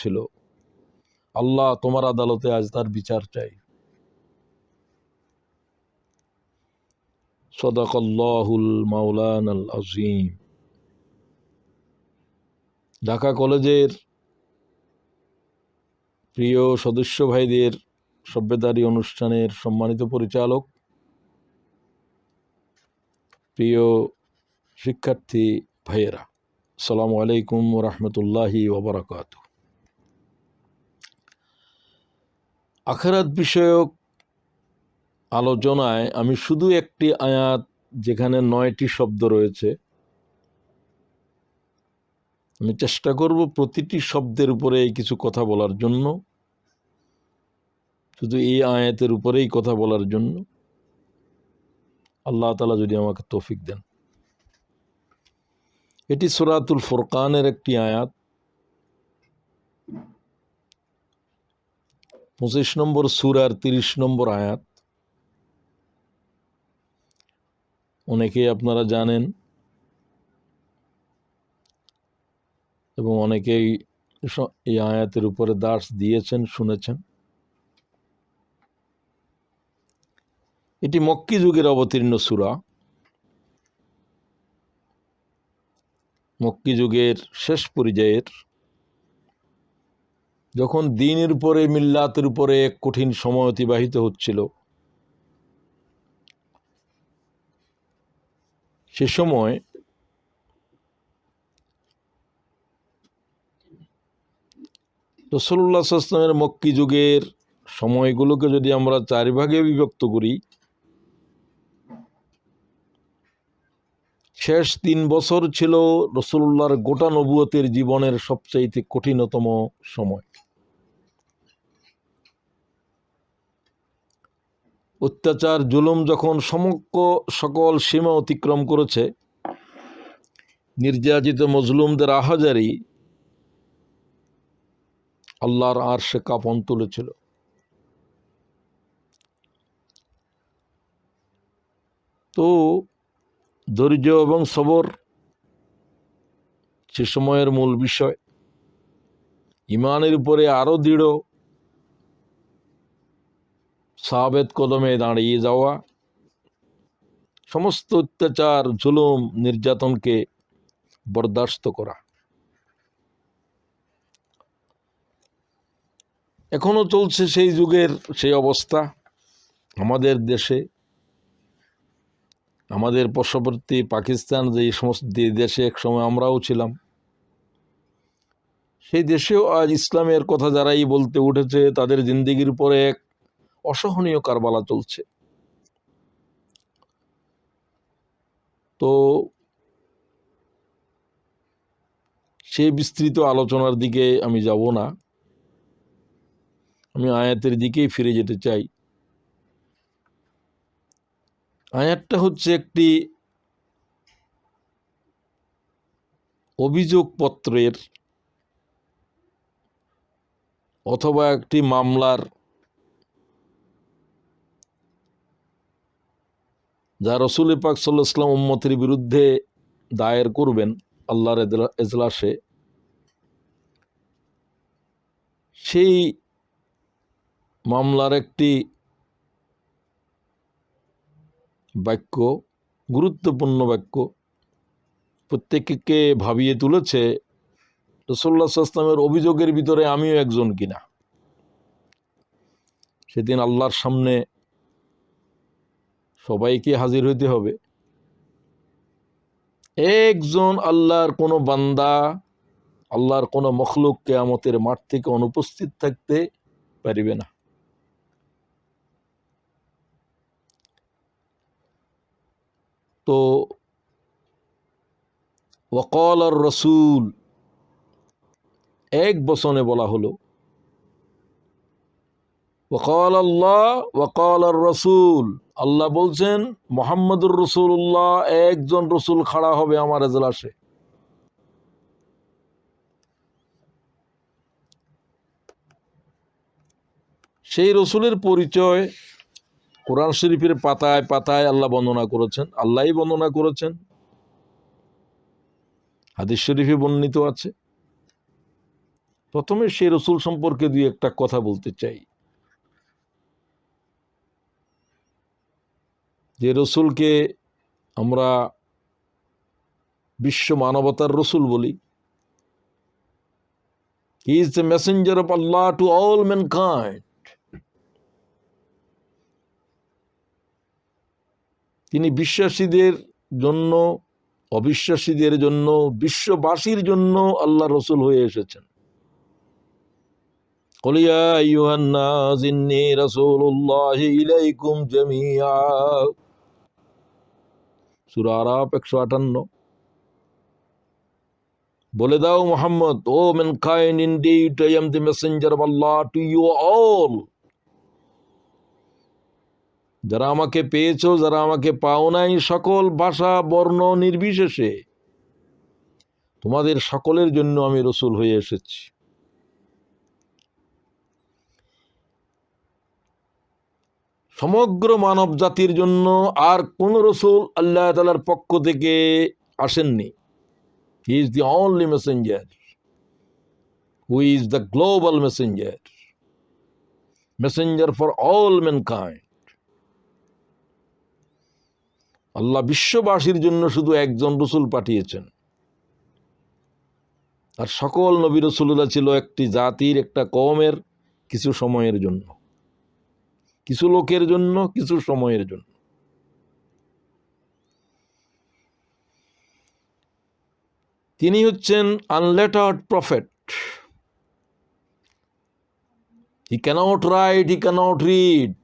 ছিল, আল্লাহ তোমার আদালতে আজ তার বিচার চাই। সাদাকাল্লাহুল মাওলানাল আযীম। ঢাকা কলেজের প্রিয় সদস্য ভাইদের, সভ্যতারী অনুষ্ঠানের সম্মানিত পরিচালক, প্রিয় শিক্ষার্থী ভাইয়েরা, আসসালামু আলাইকুম ওয়া রাহমাতুল্লাহি ওয়া বারাকাতুহু। আখিরাত বিষয়ক আলোচনায় আমি শুধু একটি আয়াত, যেখানে 9টি শব্দ রয়েছে, আমি চেষ্টা করব প্রতিটি শব্দের উপরে কিছু কথা বলার জন্য, শুধু এই আয়াতের উপরেই কথা বলার জন্য। আল্লাহ তাআলা যদি আমাকে তৌফিক দেন। এটি সূরাতুল ফুরকানের একটি আয়াত, 25 নম্বর সূরার 30 নম্বর আয়াত। অনেকেই আপনারা জানেন এবং অনেকেই এই আয়াতের উপরে দার্স দিয়েছেন, শুনেছেন। এটি মক্কি যুগের অবতীর্ণ সূরা। মক্কি যুগের শেষ পর্যায়ের, যখন দ্বীনের উপরে, মিল্লাতের উপরে এক কঠিন সময় অতিবাহিত হচ্ছিল, সে সময় রাসূলুল্লাহ সাল্লাল্লাহু আলাইহি ওয়াসাল্লামের মক্কি যুগের সময়গুলোকে যদি আমরা 4 ভাগে বিভক্ত করি, শেষ 3 বছর ছিল রাসূলুল্লাহর গোটা নবুয়তের জীবনের সবচাইতে কঠিনতম সময়। অত্যাচার, জুলুম যখন সকল সীমা অতিক্রম করেছে, নির্যাতিত মজলুমদের আহাজারি আল্লাহর আরশে কাঁপন তুলেছিল। তো ধৈর্য এবং সবর সে সময়ের মূল বিষয়। ইমানের উপরে আরো দৃঢ় সাহাবেত কদমে দাঁড়িয়ে যাওয়া, সমস্ত অত্যাচার, জুলুম, নির্যাতনকে বরদাস্ত করা। এখনো চলছে সেই যুগের সেই অবস্থা আমাদের দেশে, আমাদের পার্শ্ববর্তী পাকিস্তান, যে সমস্ত দেশে একসময় আমরাও ছিলাম, সেই দেশেও আজ ইসলামের কথা যারাই বলতে উঠেছে, তাদের জিন্দেগির উপরে এক অসহনীয় কারবালা চলছে। তো সেই বিস্তৃত আলোচনার দিকে আমি যাব না, আমি আয়াতের দিকেই ফিরে যেতে চাই। আয়াতটা হচ্ছে একটি অভিযোগপত্রের অথবা একটি মামলার, যা রাসূল পাক সাল্লাল্লাহু আলাইহি ওয়াসাল্লাম উম্মতের বিরুদ্ধে দায়ের করবেন আল্লাহর এজলাসে, সেই মামলার একটি বাক্য, গুরুত্বপূর্ণ বাক্য, প্রত্যেককে ভাবিয়ে তুলেছে রাসূলুল্লাহ সাল্লাল্লাহু আলাইহি ওয়াসাল্লামের অভিযোগের ভিতরে আমিও একজন কিনা। সেদিন আল্লাহর সামনে সবাইকে হাজির হইতে হবে। একজন আল্লাহর কোনো বান্দা, আল্লাহর কোনো মখলুক কিয়ামতের মাঠ থেকে অনুপস্থিত থাকতে পারিবে না। তো ওয়াকাল আর রসুল, এক বচনে বলা হলো, ওয়াকাল আল্লাহ ওয়াকাল আর রসুল, আল্লাহ বলছেন মুহাম্মদুর রাসূলুল্লাহ, একজন রসুল খাড়া হবে আমার এজলাসে। সেই রসুলের পরিচয় কোরআন শরীফের পাতায় পাতায় আল্লাহ বর্ণনা করেছেন, আল্লাহই বর্ণনা করেছেন, হাদিস শরীফে বর্ণিত আছে। প্রথমে সেই রসুল সম্পর্কে দুই একটা কথা বলতে চাই। যে রসুলকে আমরা বিশ্ব মানবতার রসুল বলি। He is the messenger of Allah to all mankind. তিনি বিশ্বাসীদের জন্য, অবিশ্বাসীদের জন্য, বিশ্ববাসীর জন্য আল্লাহ রসুল হয়ে এসেছেন। قل يا أيها الناس إني رسول الله إليكم جميعا। সূরা আরাফ 158। বলে দাও Muhammad, O mankind, indeed I am the messenger of Allah to you all. যারা আমাকে পেয়েছো, যারা আমাকে পাও নাই, সকল ভাষা বর্ণ নির্বিশেষে তোমাদের সকলের জন্য আমি রসুল হয়ে এসেছি। সমগ্র মানব জাতির জন্য আর কোন রসুল আল্লাহ তাআলার পক্ষ থেকে আসেননি। He is the only messenger who is the global messenger, messenger for all mankind. Allah বিশ্ববাসীর জন্য শুধু একজন রসুল পাঠিয়েছেন। আর সকল নবী রসুলরা ছিল একটি জাতির, একটা কওমের কিছু সময়ের জন্য, কিছু লোকের জন্য, কিছু সময়ের জন্য। তিনি হচ্ছেন আনলেটার্ড প্রফেট। হি ক্যানট রাইট, হি ক্যানট রিড।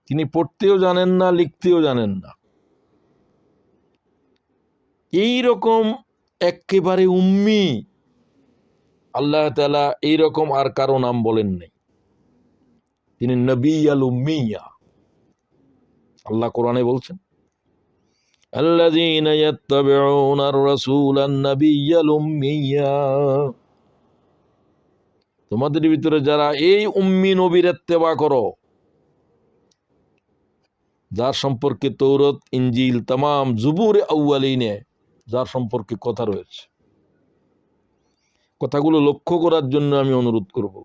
তিনি পড়তেও জানেন না, লিখতেও জানেন না। এই রকম একেবারে উম্মি আল্লাহ তাআলা এইরকম আর কারো নাম বলেন নাই। তিনি নবী আল উম্মিয়া। আল্লাহ কোরআনে বলছেন, আল্লাযীনা ইয়াত্তাবিউনার রাসূলান নাবিয়্যাল উম্মিয়া। তোমাদের ভিতরে যারা এই উম্মি নবীর ইত্তেবা করো, যার সম্পর্কে তৌরাত, ইনজিল, তামাম জুবুর আউয়ালিনে যার সম্পর্কে কথা রয়েছে, কথাগুলো লক্ষ্য করার জন্য আমি অনুরোধ করব।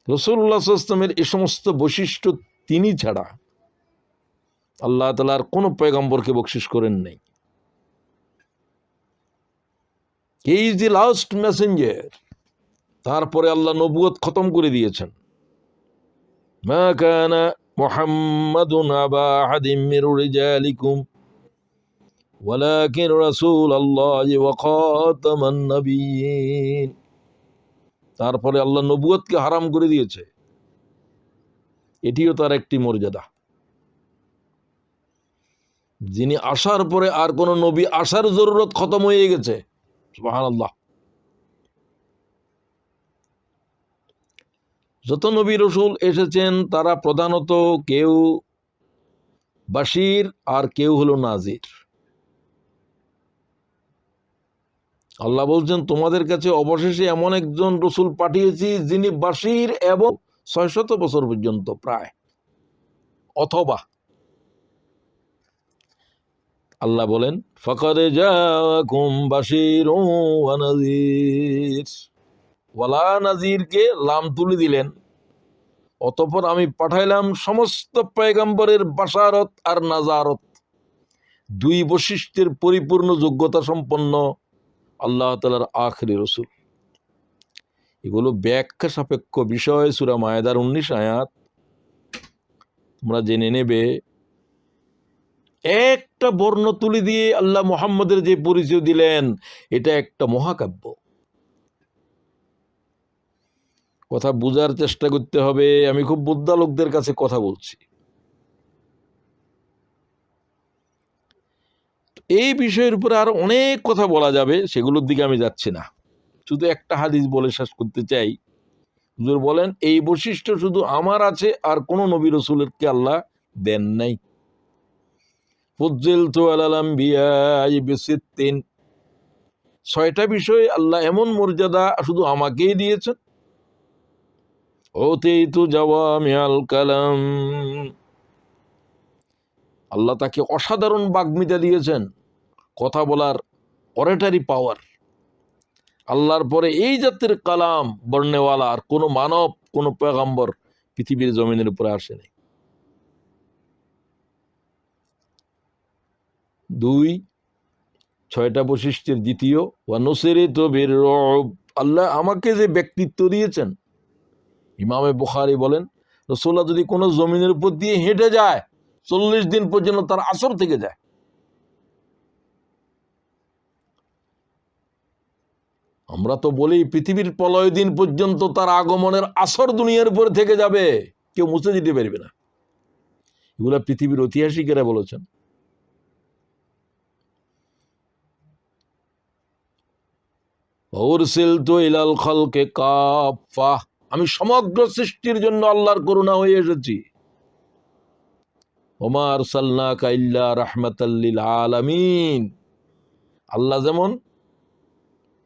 রাসূলুল্লাহ সাল্লাল্লাহু আলাইহি ওয়াসাল্লামের এই সমস্ত বৈশিষ্ট্য তিনি ছাড়া আল্লাহ তাআলা আর কোন পয়গম্বরকে বকশিশ করেন নাই। হি ইজ দি লাস্ট মেসেঞ্জার। তারপরে আল্লাহ নবুয়ত খতম করে দিয়েছেন। মা কানা মুহাম্মাদুন আবা আহাদিম মির রিজালিকুম ওয়ালাকিন রাসূলুল্লাহি ওয়া খাতামান নাবিয়্যিন। তারপরে আল্লাহ নবুয়তকে হারাম করে দিয়েছে। এটিও তার একটি মর্যাদা। যিনি আসার পরে আর কোন নবী আসার জরুরত খতম হয়ে গেছে। সুবহানাল্লাহ। যত নবী রসুল এসেছেন তারা প্রধানত কেউ বাশির আর কেউ হলো নাজির। আল্লাহ বলছেন, তোমাদের কাছে অবশেষে এমন একজন রসুল পাঠিয়েছি যিনি বাশির এবং 600 বছর পর্যন্ত প্রায়, অথবা আল্লাহ বলেন ফাকাদ জাআকুম বাশীরুন ওয়া নাযীর। ওয়ালা নাযীরকে লাম তুলে দিলেন। অতঃপর আমি পাঠাইলাম সমস্ত পয়গম্বরের বাশারত আর নাজারত, দুই বৈশিষ্ট্যের পরিপূর্ণ যোগ্যতা সম্পন্ন আল্লাহ তাআলার আখেরি রসুল। এগুলো ব্যাখ্যা সাপেক্ষ বিষয়। সূরা মায়েদার 19 আয়াত তোমরা জেনে নেবে। একটা বর্ণ তুলে দিয়ে আল্লাহ মুহাম্মদের যে পরিচয় দিলেন, এটা একটা মহাকাব্য। কথা বুঝার চেষ্টা করতে হবে। আমি খুব বুদ্ধা লোকদের কাছে কথা বলছি। এই বিষয়ের উপরে আরো অনেক কথা বলা যাবে, সেগুলোর দিকে আমি যাচ্ছি না। শুধু একটা হাদিস বলে শেষ করতে চাই। হুজুর বলেন, এই বৈশিষ্ট্য শুধু আমার আছে, আর কোন নবী রাসূলকে আল্লাহ দেন নাই। ফুজ্জিলতু আলাল আমবিয়াই বিসিত্তিন। 6টা বিষয় আল্লাহ এমন মর্যাদা শুধু আমাকেই দিয়েছেন। উতীতু জাওয়ামিআল কালাম। আল্লাহ তাকে অসাধারণ বাগ্মিতা দিয়েছেন, কথা বলার অরেটারি পাওয়ার। আল্লাহর পরে এই জাতের কালাম বর্ণেওয়ালা আর কোনো মানব, কোনো পয়গম্বর পৃথিবীর জমিনের উপরে আসেনি। 2, 6টা বৈশিষ্ট্যের দ্বিতীয়, ওয়ানুসিরিত বির-রুব, আল্লাহ আমাকে যে ব্যক্তিত্ব দিয়েছেন। ইমামে বুখারী বলেন, রাসূলুল্লাহ যদি কোনো জমিনের উপর দিয়ে হেঁটে যায় 40 দিন পর্যন্ত তার আসর থেকে যায়। আমরা তো বলি পৃথিবীর প্রলয় দিন পর্যন্ত তার আগমনের আসর দুনিয়ার উপরে থেকে যাবে, কেউ মুছে দিতে পারবে না। এগুলা পৃথিবীর ঐতিহাসিকেরা বলেছেন। উরসিলতু ইলাল খালকি কাফা, আমি সমগ্র সৃষ্টির জন্য আল্লাহর করুণা হয়ে এসেছি। ওমা আরসালনাকা ইল্লা রাহমাতাল লিল আলামিন, আল্লাহ যেমন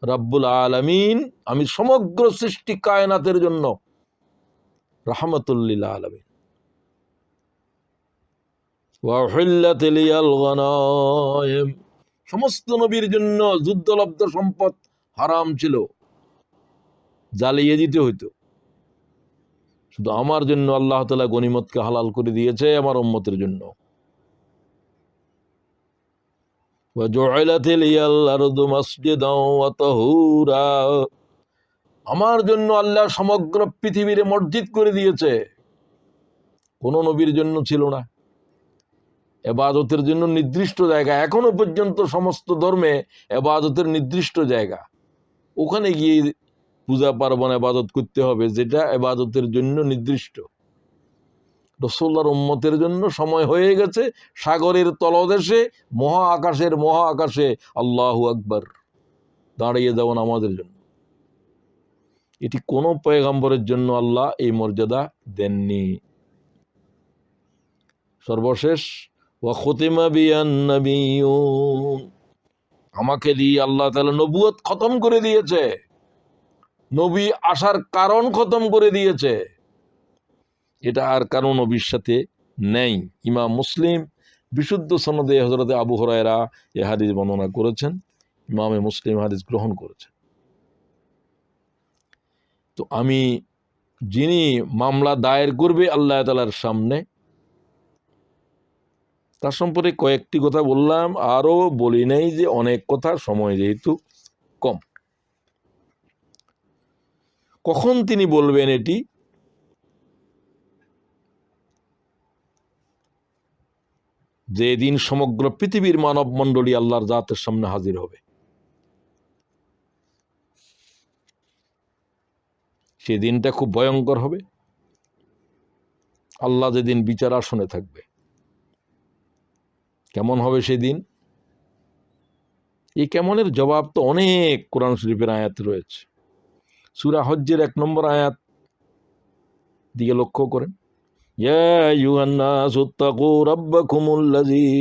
রাব্বুল আলামিন, আমি সমগ্র সৃষ্টি কায়নাতের জন্য রাহমাতুল লিল আলামিন। ওয়া উহিল্লাত লিয়াল গনায়েম, সমস্ত নবীর জন্য যুদ্ধলব্ধ সম্পদ হারাম ছিল, জ্বালিয়ে দিতে হইতো। শুধু আমার জন্য আল্লাহ তাআলা গনিমতকে হালাল করে দিয়েছে, আমার উম্মতের জন্য। ওয়া জুইলাত লিয়াল আরদু মাসজিদাও ওয়া তাহুরা, আমার জন্য আল্লাহ সমগ্র পৃথিবীরে মসজিদ করে দিয়েছে, কোন নবীর জন্য ছিল না। ইবাদতের জন্য নির্দিষ্ট জায়গা, এখনো পর্যন্ত সমস্ত ধর্মে ইবাদতের নির্দিষ্ট জায়গা, ওখানে গিয়ে পূজা পার্বণ ইবাদত করতে হবে, যেটা ইবাদতের জন্য নির্দিষ্ট। রাসূলুল্লাহর উম্মতের জন্য সময় হয়ে গেছে সাগরের তলদেশে, মহা আকাশে আল্লাহু আকবার দাঁড়িয়ে যাওয়া আমাদের জন্য। এটি কোন পয়গম্বরের জন্য আল্লাহ এই মর্যাদা দেননি। সর্বশেষ, ওয়া খুতিমা বিয়ান নাবিয়্যুন, আমাকে দিয়ে আল্লাহ তাআলা নবুয়ত খতম করে দিয়েছে, নবী আসার কারণ খতম করে দিয়েছে, এটা আর কারো নবীর সাথে নেই। ইমাম মুসলিম বিশুদ্ধ সনদে হযরত আবু হুরায়রা এই হাদিস বর্ণনা করেছেন, ইমামে মুসলিম হাদিস গ্রহণ করেছেন। তো আমি, যিনি মামলা দায়ের করবে আল্লাহ তাআলার সামনে, তার সম্পর্কে কয়েকটি কথা বললাম, আরো বলি নাই যে অনেক কথা, সময় যেহেতু কম। কখন তিনি বলবেন এটি? যেদিন সমগ্র পৃথিবীর মানব মণ্ডলী আল্লাহর জাতের সামনে হাজির হবে, সেদিনটা খুব ভয়ঙ্কর হবে। আল্লাহ যেদিন বিচার আসনে থাকবে, কেমন হবে সেদিন? এই কেমনের জবাব তো অনেক কোরআন শরীফের আয়াত রয়েছে। সূরা হজ্জের 1 নম্বর আয়াত দিকে লক্ষ্য করেন, ইয়া আইয়ুহান নাসু তাকু রাব্বাকুমুল্লাযী,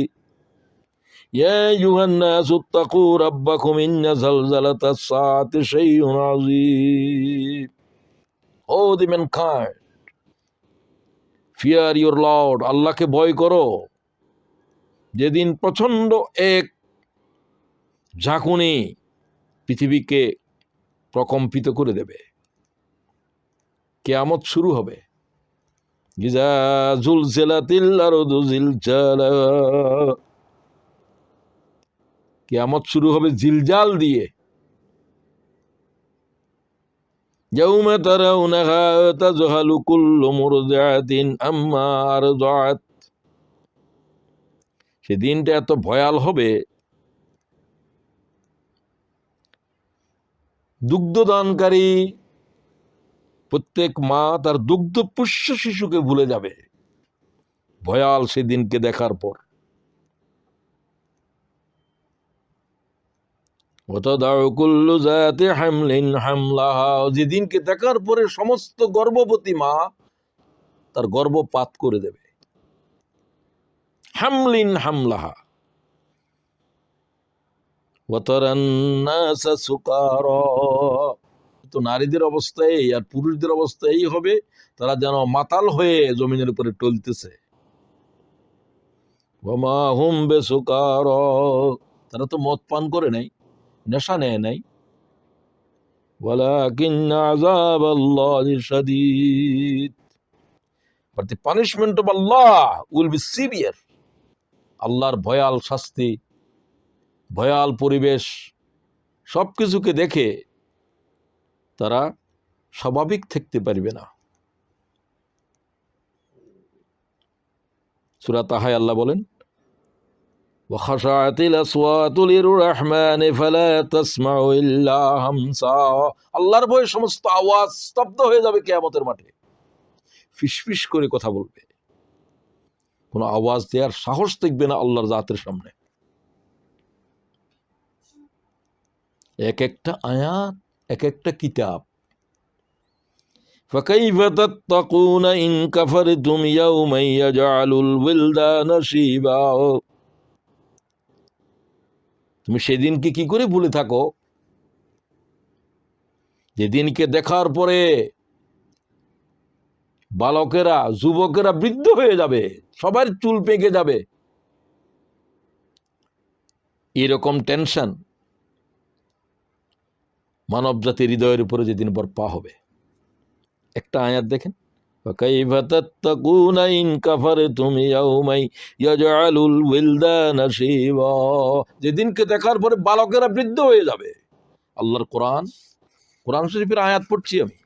ইয়া আইয়ুহান নাসু তাকু রাব্বাকুম ইন্না যালযালাতাস সাআতি শাইউন আযীম। ও দি ম্যানকাইন্ড, ফিয়ার ইউর লর্ড, আল্লাহকে ভয় করো, যেদিন প্রচন্ড এক ঝাঁকুনি পৃথিবীকে প্রকম্পিত করে দেবে, কিয়ামত শুরু হবে। ইযা জুলজিলাতিল আরদু জিলজালা, কিয়ামত শুরু হবে জিলজাল দিয়ে। ইয়াউমা তারাউনাহা তাযহালু কুল্লু মুরদিআতিন আম্মা আরদাআত, সেদিনটা এত ভয়াল হবে, দুগ্ধদানকারী প্রত্যেক মা তার দুগ্ধ পুষ্য শিশুকে ভুলে যাবে ভয়াল সেদিনকে দেখার পর। ওয়াতাদাউ কুল্লু যাতি হামলিন হামলাহা, যেদিনকে দেখার পরে সমস্ত গর্ভবতী মা তার গর্ভপাত করে দেবে। হামলিন হামলাহা, ওয়াতারান নাসা সুকারা, তো নারীদের অবস্থা এই আর পুরুষদের অবস্থা এই হবে, তারা যেন মাতাল হয়ে জমিনের উপরে টলতেছে। ওয়ামা হুম বিসুকারা, তারা তো মদ পান করে নাই, নেশা নেয় নাই, ওয়ালাকিন্না আযাবাল্লাহি শাদীদ। But the punishment of Allah will be severe. আল্লাহর ভয়াল শাস্তি, ভয়াল পরিবেশ সবকিছুকে দেখে তারা স্বাভাবিক থাকতে পারবে না। সূরা তাহায় আল্লাহ বলেন, ওয়াখাশাআতিল আসওয়াতু লিররহমানি ফালা তাসমাউ ইল্লা হামসা। আল্লাহর ভয়ে সমস্ত আওয়াজ স্তব্ধ হয়ে যাবে কিয়ামতের মাঠে। ফিসফিস করে কথা বলবে, কোনো আওয়াজ দেওয়ার সাহস দেখবে না আল্লাহর জাতের সামনে। এক একটা আয়াত, এক একটা কিতাব। فكيف تتقون إن كفرتم يوما يجعل الولدان شيبا। তুমি সেদিনকে কি করে ভুলে থাকো যেদিনকে দেখার পরে বালকেরা, যুবকেরা বৃদ্ধ হয়ে যাবে, সবার চুল পেকে যাবে। এরকম টেনশন মানব জাতির হৃদয়ের উপরে যেদিন বর্পা হবে। একটা আয়াত দেখেন, فكيف تتقون إن كفرتم يوما يجعل الولدان شيبا। যেদিনকে দেখার পরে বালকেরা বৃদ্ধ হয়ে যাবে। আল্লাহর কোরআন শরীফের আয়াত পড়ছি আমি,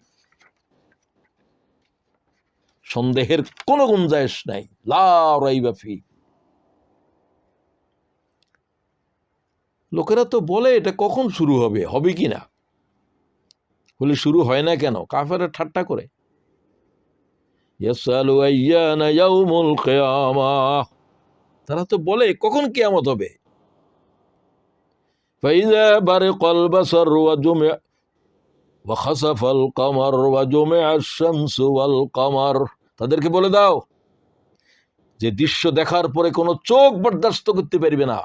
সন্দেহের কোনো গুঞ্জাইশ নাই, লা রাইবা ফি। লোকেরা তো বলে এটা কখন শুরু হবে, হবে কি না, বলে শুরু হয় না কেন, কাফেররা ঠাট্টা করে। ইয়াসআলু আইয়ানা ইয়াউমুল কিয়ামাহ, তারা তো বলে কখন কিয়ামত হবে। ফাইযা বারিকাল বাসার ওয়া জুমিআ ওয়া খাসাফাল কমার ওয়া জুমিআশ শামসু ওয়াল কমার। তাদেরকে বলে দাও যে দৃশ্য দেখার পরে কোনো চোখ বরদাস্ত করতে পারবে না,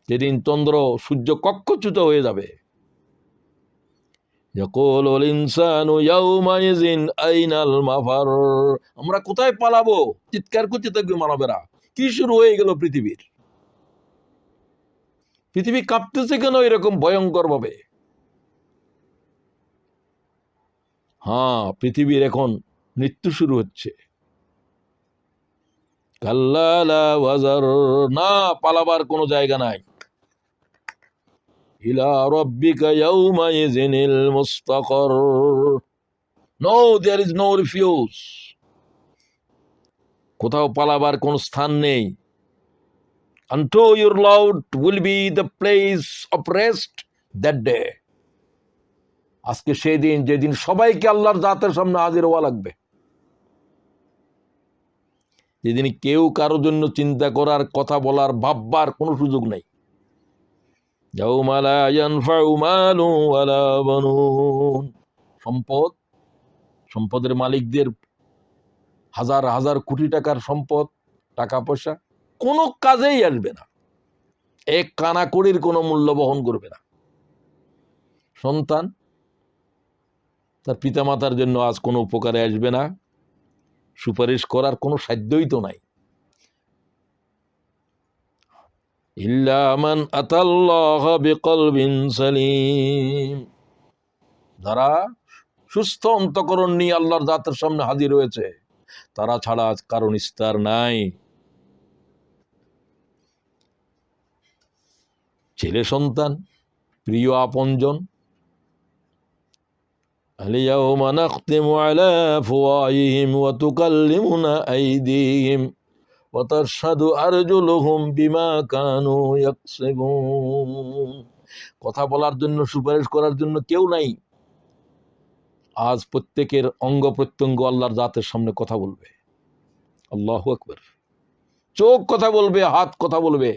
যেদিন চন্দ্র সূর্য কক্ষচ্যুত হয়ে যাবে। ইয়াকুলুল ইনসানু ইয়াউমাইযিন আইনাল মাফার। আমরা কোথায় পালাবো, চিৎকার করতে থাকবে মানবেরা। কি শুরু হয়ে গেল পৃথিবীর, পৃথিবী কাঁপতেছে কেন এরকম ভয়ঙ্কর ভাবে। হ্যাঁ, পৃথিবীর এখন মৃত্যু শুরু হচ্ছে। কাল্লা লা ওয়াজার, না পালাবার কোনো জায়গা নাই। ইলা রাব্বিকা ইয়াউমাইযিনিল মুস্তাকার, no there is no refuge. কোথাও পালাবার কোনো স্থান নেই। Unto your Lord will be the place of rest that day. আজকে সেই দিন যেদিন সবাইকে আল্লাহর জাতের সামনে হাজির হওয়া লাগবে, যেদিন কেউ কারোর জন্য চিন্তা করার, কথা বলার, ভাববার কোনো সুযোগ নেই। ইয়াউমা লা ইয়ানফাউ মালুন ওয়ালা বানুন। সম্পদের মালিকদের হাজার হাজার কোটি টাকার সম্পদ, টাকা পয়সা কোনো কাজেই আসবে না, এক কানাকড়ির কোনো মূল্য বহন করবে না। সন্তান তার পিতামাতার জন্য আজ কোনো উপকারে আসবে না, সুপারিশ করার কোনো সাধ্যই তো নাই। ইল্লা মান আতাল্লাহ বিকলবিন সালিম, যারা সুস্থ অন্তঃকরণ নিয়ে আল্লাহর জাতের সামনে হাজির হয়েছে, তারা ছাড়া আজ কারো নিস্তার নাই। ছেলে সন্তান, প্রিয় আপনজন, আলিয়াউমা নাখতিমু আলা আফওয়াহিহিম ওয়া তুকাল্লিমুনা আইদিহিম ওয়া তাশহাদু আরজুলুহুম বিমা কানু ইয়াকসিবুন। কথা বলার জন্য, সুপারিশ করার জন্য কেউ নাই। আজ প্রত্যেকের অঙ্গ প্রত্যঙ্গ আল্লাহর জাতের সামনে কথা বলবে। আল্লাহু আকবার। চোখ কথা বলবে, হাত কথা বলবে,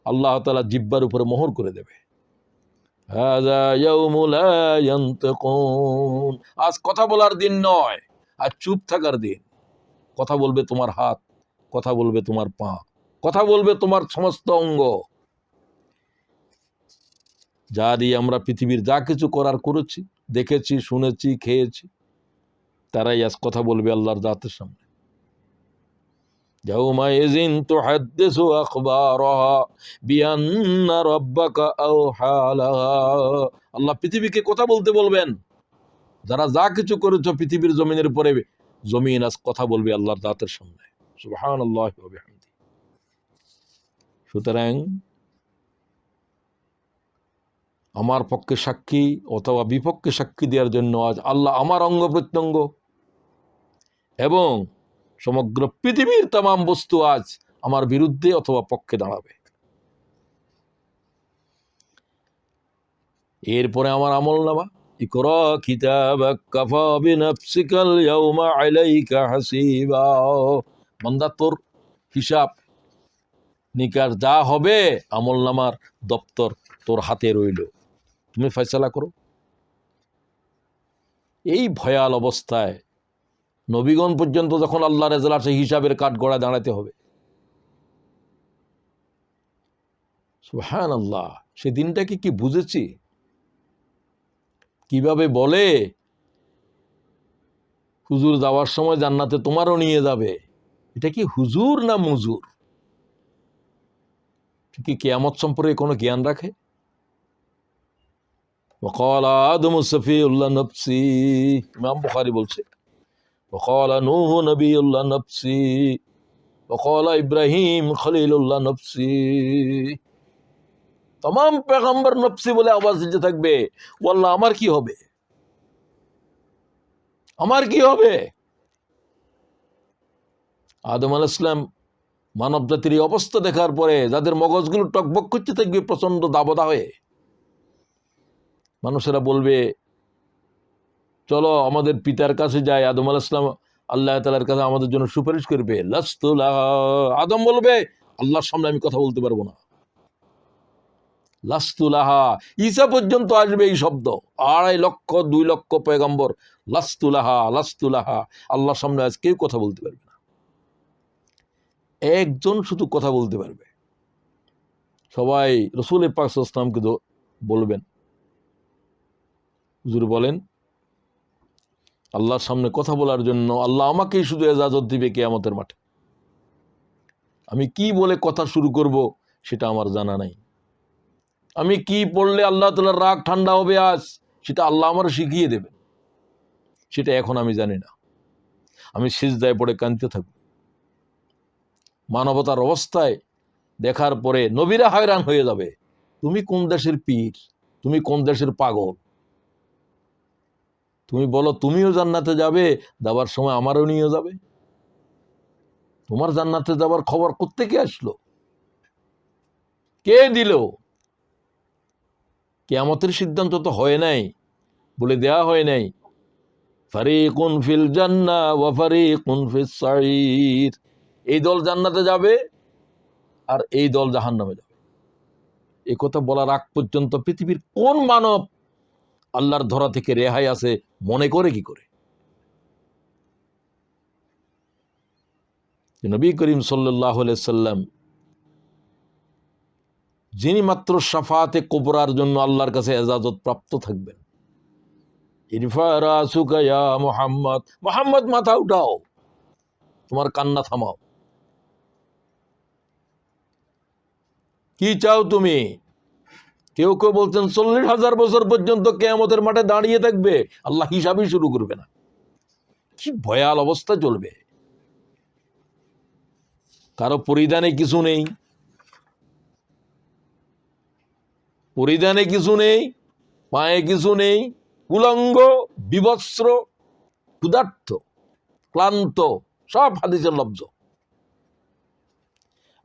আল্লাহ তাআলা জিহ্বার উপরে মোহর করে দেবে। হাযা ইয়াউমু লা ইয়ানতিকুন, আজ কথা বলার দিন নয়, আজ চুপ থাকার দিন। কথা বলবে তোমার হাত, কথা বলবে তোমার পা, কথা বলবে তোমার সমস্ত অঙ্গ। যা দিয়ে আমরা পৃথিবীর যা কিছু করার করেছি, দেখেছি, শুনেছি, খেয়েছি, তারাই আজ কথা বলবে আল্লাহর জাতের সামনে। ইয়াউমাইযিন তুহাদ্দিসু আখবারাহা বিআন্না রাব্বাকা আওহা লাহা। আল্লাহ পৃথিবীকে কথা বলতে বলবেন, যারা যা কিছু করেছো পৃথিবীর জমিনের উপরে, জমিন আজ কথা বলবে আল্লাহর জাতের সামনে। সুবহানাল্লাহি ওয়া বিহামদিহি। সুতরাং আমার পক্ষে সাক্ষী অথবা বিপক্ষে সাক্ষী দেওয়ার জন্য আজ আল্লাহ আমার অঙ্গ প্রত্যঙ্গ এবং সমগ্র পৃথিবীর তামাম বস্তু আজ আমার বিরুদ্ধে অথবা পক্ষে দাঁড়াবে। এরপরে আমার আমলনামা, ইকরা কিতাবাক কাফা বিনাফসিকাল ইয়াউমা আলাইকা হাসিবা। বান্দা, তোর হিসাব নিকাশ যা হবে আমলনামার দপ্তর তোর হাতে রইল, তুমি ফয়সালা করো। এই ভয়াল অবস্থায় নবীগণ পর্যন্ত যখন আল্লাহর এজলাসে হিসাবের কাঠগড়ায় দাঁড়াতে হবে, সুবহানাল্লাহ, সেই দিনটাকে কি বুঝেছি? কিভাবে বলে হুজুর যাওয়ার সময় জান্নাতে তোমারও নিয়ে যাবে, এটা কি হুজুর না মুজুর? কি কিয়ামত সম্পর্কে কোনো জ্ঞান রাখে? وقال آدم سفي الله نفسي, ইমাম বুখারী বলছে, وقال نوح نبي الله نفسي, وقال إبراهيم خليل الله نفسي। तमाम पैगंबर नफसी বলে আওয়াজ দিতে থাকবে, ওয়াল্লাহ আমার কি হবে, আমার কি হবে? আদম আলাইহিস সালাম মানব জাতির এই অবস্থা দেখার পরে যাদের মগজগুলো টকবক করতে থাকবে প্রচন্ড দাবদাহ হয়ে, মানুষেরা বলবে চলো আমাদের পিতার কাছে যাই। আদম আলাইহিস সালাম আল্লাহ তাআলার কাছে আমাদের জন্য সুপারিশ করবে। লাস্তু লাহা, আদম বলবে আল্লাহর সামনে আমি কথা বলতে পারবো না। লাস্তু লাহা, ঈসা পর্যন্ত আসবে এই শব্দ। 2.5 লক্ষ 2 লক্ষ পয়গম্বর লাস্তু লাহা লাস্তু লাহা, আল্লাহর সামনে আজ কেউ কথা বলতে পারবে না। একজন শুধু কথা বলতে পারবে, সবাই রাসূল পাক সাল্লাল্লাহু আলাইহি ওয়াসাল্লামকে বলবেন, হুজুর বলেন আল্লাহর সামনে কথা বলার জন্য আল্লাহ আমাকেই শুধু ইজাজত দিবে কিয়ামতের মাঠে। আমি কি বলে কথা শুরু করব সেটা আমার জানা নাই। আমি কি পড়লে আল্লাহ তাআলার রাগ ঠান্ডা হবে আজ, সেটা আল্লাহ আমার শিখিয়ে দেবেন, সেটা এখন আমি জানি না। আমি সিজদায় পড়ে কাঁদতে থাকব। মানবতার অবস্থায় দেখার পরে নবীরা হয়রান হয়ে যাবে, তুমি কোন দেশের পীর, তুমি কোন দেশের পাগল, তুমি বলো তুমিও জান্নাতে যাবে, যাবার সময় আমারও নিয়ে যাবে। তোমার জান্নাতে যাবার খবর কোত্থেকে আসলো, কে দিল? কিয়ামতের সিদ্ধান্ত তো হয় নাই, বলে দেয়া হয় নাই ফারিকুন ফিল জান্নাহ ওয়া ফারিকুন ফিস সাঈর, এই দল জান্নাতে যাবে আর এই দল জাহান্নামে যাবে। এই কথা বলার আগ পর্যন্ত পৃথিবীর কোন মানব আল্লাহর ধরা থেকে রেহাই আছে মনে করে কি করে? নবী করিম সাল্লাল্লাহু আলাইহি সাল্লাম যিনি মাত্র শাফাআতে কুবরার জন্য আল্লাহর কাছে ইজাজত প্রাপ্ত থাকবেন, ইরফা রাসুকা ইয়া মুহাম্মদ, মুহাম্মদ মাথা উঠাও, তোমার কান্না থামাও, কি চাও তুমি? কেউ কেউ বলছেন 40,000 বছর পর্যন্ত কিয়ামতের মাঠে দাঁড়িয়ে থাকবে, আল্লাহ হিসাবই শুরু করবে না। কি ভয়াল অবস্থা চলবে। কারো পরিধানে কিছু নেই, পরিধানে কিছু নেই, পায়ে কিছু নেই, উলঙ্গ, বিবস্ত্র, ক্ষুধার্ত, ক্লান্ত, সব হাদিসের লব্জ।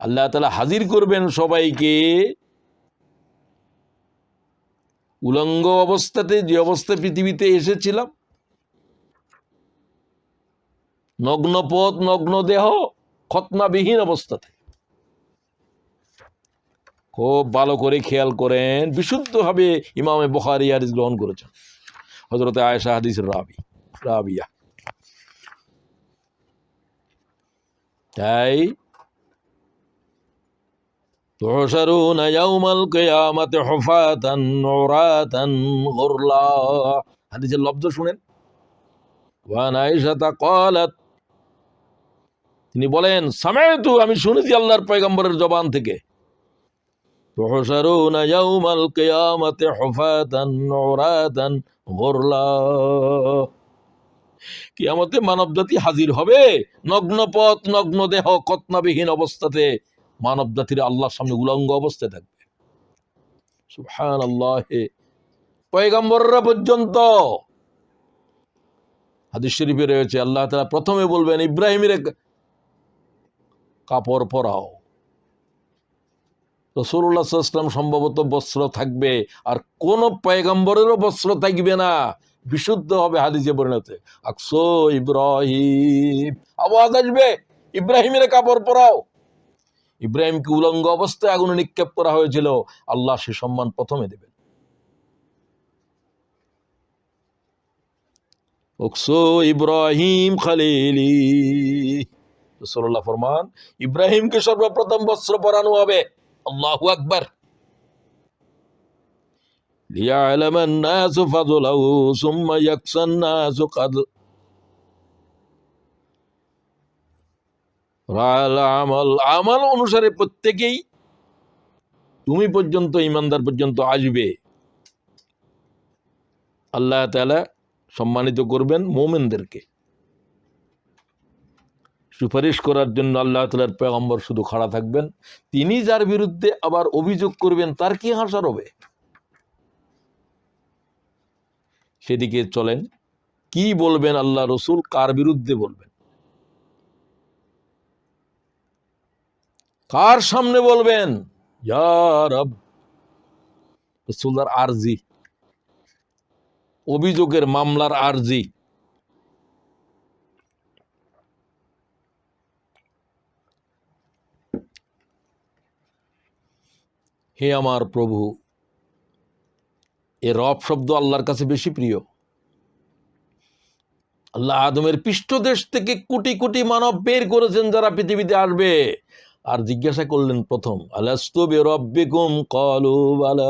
আল্লাহ তাআলা হাজির করবেন সবাইকে উলঙ্গ অবস্থাতে, যে অবস্থায় পৃথিবীতে এসেছিলাম, নগ্ন পথ, নগ্ন দেহ, খতনাবিহীন অবস্থাতে। খুব ভালো করে খেয়াল করেন, বিশুদ্ধভাবে ইমামে বুখারী হাদিস গ্রহণ করেছেন, হযরতে আয়েশা হাদিসের রাবিয়া। তাই তুহশারুনা ইয়াউমাল কিয়ামাতি হুফাতান উরাতান গুরলা, হাদিসের লফজ শুনেন। ওয়া আয়েশা ক্বালাত, তিনি বলেন, সামাইতু, আমি শুনেছি আল্লাহর পয়গম্বরের জবান থেকে, তুহশারুনা ইয়াউমাল কিয়ামাতি হুফাতান উরাতান গুরলা, কিয়ামতে মানব জাতি হাজির হবে নগ্ন পথ, নগ্ন দেহ, কতনাবিহীন অবস্থাতে মানব জাতির আল্লাহর সামনে উলঙ্গ অবস্থায় থাকবে। সুবহানাল্লাহ। পয়গম্বররা পর্যন্ত হাদিস শরীফে রয়েছে, আল্লাহ তাআলা প্রথমে বলবেন ইব্রাহিমের কাপড় পরাও। রাসূলুল্লাহ সাল্লাল্লাহু আলাইহি ওয়াসাল্লাম সম্ভবত বস্ত্র থাকবে, আর কোন পয়গম্বরেরও বস্ত্র থাকবে না, বিশুদ্ধ হবে। হাদিসে বর্ণিত, আকসো ইব্রাহিম, আওয়াজ আসবে, ইব্রাহিমের কাপড় পরাও। ইব্রাহিমকে উলঙ্গ অবস্থায় আগুনে নিক্ষেপ করা হয়েছিল, আল্লাহ সে সম্মান প্রথমে দেবেন। আকসো ইব্রাহিম খলিলি, রাসূলুল্লাহ ফরমান, ইব্রাহিমকে সর্বপ্রথম বস্ত্র পরানো হবে। আল্লাহু আকবার। লিয়ালামা الناس فضله ثم يكسى الناس قد রাআল আমাল, আমল অনুসারে প্রত্যেকেই তুমি পর্যন্ত, ইমানদার পর্যন্ত আসবে। আল্লাহ তাআলা সম্মানিত করবেন মুমিনদেরকে। সুপারিশ করার জন্য আল্লাহ তাআলার পয়গম্বর শুধু খাড়া থাকবেন, তিনি যার বিরুদ্ধে আবার অভিযোগ করবেন তার কি হাসার হবে, সেদিকে চলেন। কি বলবেন আল্লাহ রসুল, কার বিরুদ্ধে বলবেন, কার সামনে বলবেন? ইয়া রব, রাসূলুল্লাহর আরজি, অভিযোগের মামলার আরজি। হে আমার প্রভু, এ রব শব্দ আল্লাহর কাছে বেশি প্রিয়। আল্লাহ আদমের পৃষ্ঠদেশ থেকে কোটি কোটি মানব বের করেছেন যারা পৃথিবীতে আসবে, আর জিজ্ঞাসা করলেন প্রথম, আলাস্তু বিরাব্বিকুম ক্বালু বালা,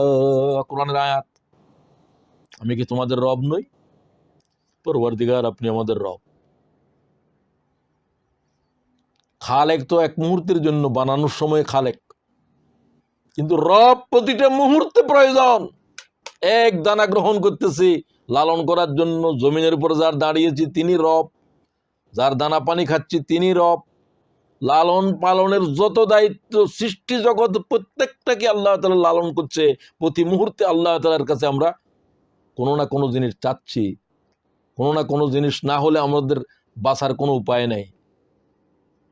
কোরআনের আয়াত, আমি কি তোমাদের রব নই? পরওয়ারদিগার, আপনি আমাদের রব। খালেক তো এক মুহূর্তের জন্য, বানানোর সময় খালেক, কিন্তু রব প্রতিটা মুহূর্তে প্রয়োজন। এক দানা গ্রহণ করতেছি লালন করার জন্য, জমিনের উপর যার দাঁড়িয়েছি তিনি রব, যার দানা পানি খাচ্ছি তিনি রব। লালন পালনের যত দায়িত্ব, সৃষ্টি জগৎ প্রত্যেকটাকে আল্লাহ তাআলা লালন করছে। প্রতি মুহূর্তে আল্লাহ তাআলার কাছে আমরা কোনো না কোনো জিনিস চাচ্ছি, কোনো না কোনো জিনিস না হলে আমাদের বাঁচার কোনো উপায় নেই।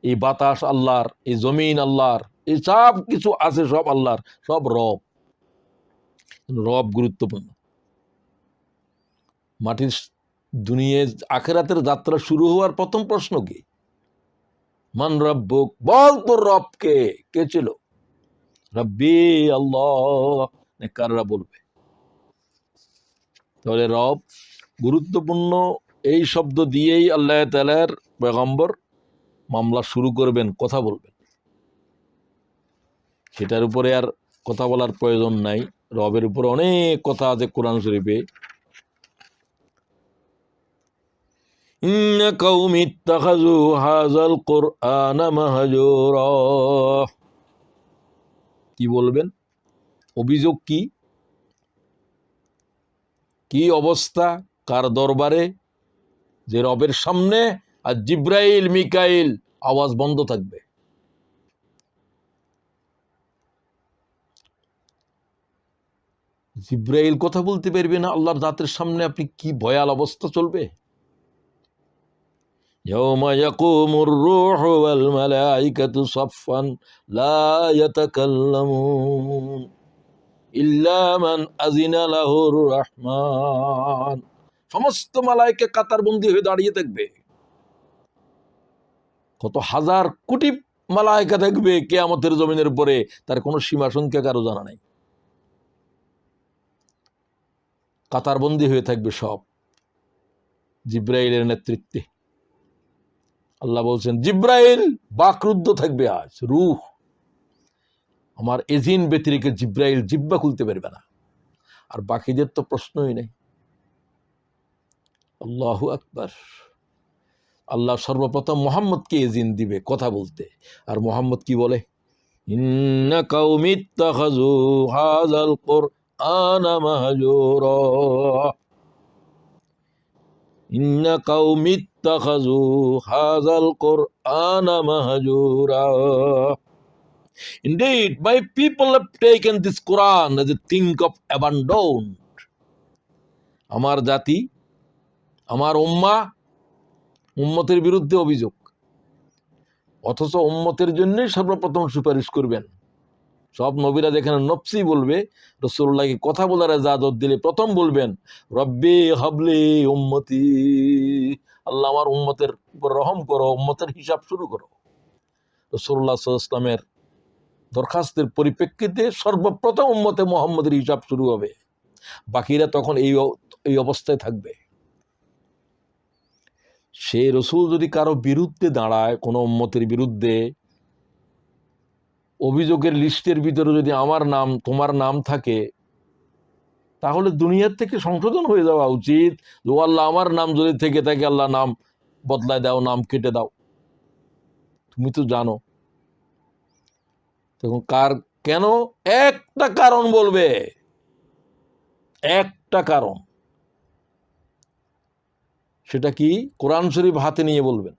এই বাতাস আল্লাহর, এই জমিন আল্লাহর, এই সব কিছু আছে সব আল্লাহর, সব রব। রব গুরুত্বপূর্ণ। মাটির দুনিয়ায় আখিরাতের যাত্রা শুরু হওয়ার প্রথম প্রশ্ন কি? মান রব্বুক, বল তোর রব কে? কে ছিল? রব্বি আল্লাহ, নেককাররা বলবে। তাহলে রব গুরুত্বপূর্ণ। এই শব্দ দিয়েই আল্লাহ তাআলার পয়গম্বর মামলা শুরু করবেন, কথা বলবেন। সেটার উপরে আর কথা বলার প্রয়োজন নাই। রবের উপরে অনেক কথা আছে কোরআন শরীফে। ইন্না কওমি ইত্তাখাযু হাযাল কুরআনা মাহজুরা, কি বলবেন? অভিযোগ কি? কি অবস্থা কার দরবারে? যে রবের সামনে আর জিব্রাইল মিকাইল আওয়াজ বন্ধ থাকবে। জিব্রাইল কথা বলতে পারবে না আল্লাহর জাতের সামনে, আপনি কি ভয়াল অবস্থা চলবে। ইয়াউমা ইয়াকুমুর রূহু ওয়াল মালাইকাতু সাফফান লা ইয়াতাকাল্লামুন ইল্লা মান আযিনা লাহুর রাহমান, সমস্ত মালায়েকা কাতারবন্দি হয়ে দাঁড়িয়ে থাকবে। কত হাজার কোটি মালায়েকা থাকবে কিয়ামতের জমিনের উপরে, তার কোনো সীমা সংখ্যা কারো জানা নাই। কাতারবন্দি হয়ে থাকবে সব, জিব্রাইলের নেতৃত্বে। আল্লাহ বলছেন জিব্রাইল বাকরুদ্ধ থাকবে আজ, রূহ আমার এজিন ব্যতিরেকে জিব্রাইল জিব্বা খুলতে পারবে না। আর বাকিদের তো প্রশ্নই নেই। আল্লাহু আকবার। আল্লাহ সর্বপ্রথম মুহাম্মদকে এজিন দিবে কথা বলতে। আর মুহাম্মদ কি বলে? ইন্না কাউমি ইত্তাখাযু হাযাল কুরআনা মাহজুরা, ইন্না Qawmi ইত্তাখাযু হাযাল কুরআনা Mahzura. Indeed, my people have taken this Quran as a thing of abandon. আমার জাতি, আমার উম্মতের বিরুদ্ধে অভিযোগ, অথচ উম্মতের জন্যই সর্বপ্রথম সুপারিশ করবেন। সব নবীরা যেখানে নফসি বলবে, রাসূলুল্লাহকে কথা বলার ইজাজত দিলে প্রথম বলবেন রব্বি হাবলি উম্মতি, আল্লাহ আমার উম্মতের উপর রহম করো, উম্মতের হিসাব শুরু করো। রাসূলুল্লাহ সাল্লাল্লাহু আলাইহি ওয়াসাল্লামের দরখাস্তের পরিপ্রেক্ষিতে সর্বপ্রথম উম্মতে মুহাম্মদের হিসাব শুরু হবে, বাকিরা তখন এই অবস্থায় থাকবে। সে রসুল যদি কারো বিরুদ্ধে দাঁড়ায়, কোনো উম্মতের বিরুদ্ধে, অভিযোগের লিস্টের ভিতরে যদি আমার নাম তোমার নাম থাকে, তাহলে দুনিয়ার থেকে সংশোধন হয়ে যাওয়া উচিত। ও আল্লাহ আমার নাম যদি থেকে থাকে, আল্লাহ নাম বদলায় দাও, নাম কেটে দাও। তুমি তো জানো। তখন কেন? একটা কারণ বলবে, একটা কারণ। সেটা কি? কোরআন শরীফ হাতে নিয়ে বলবেন,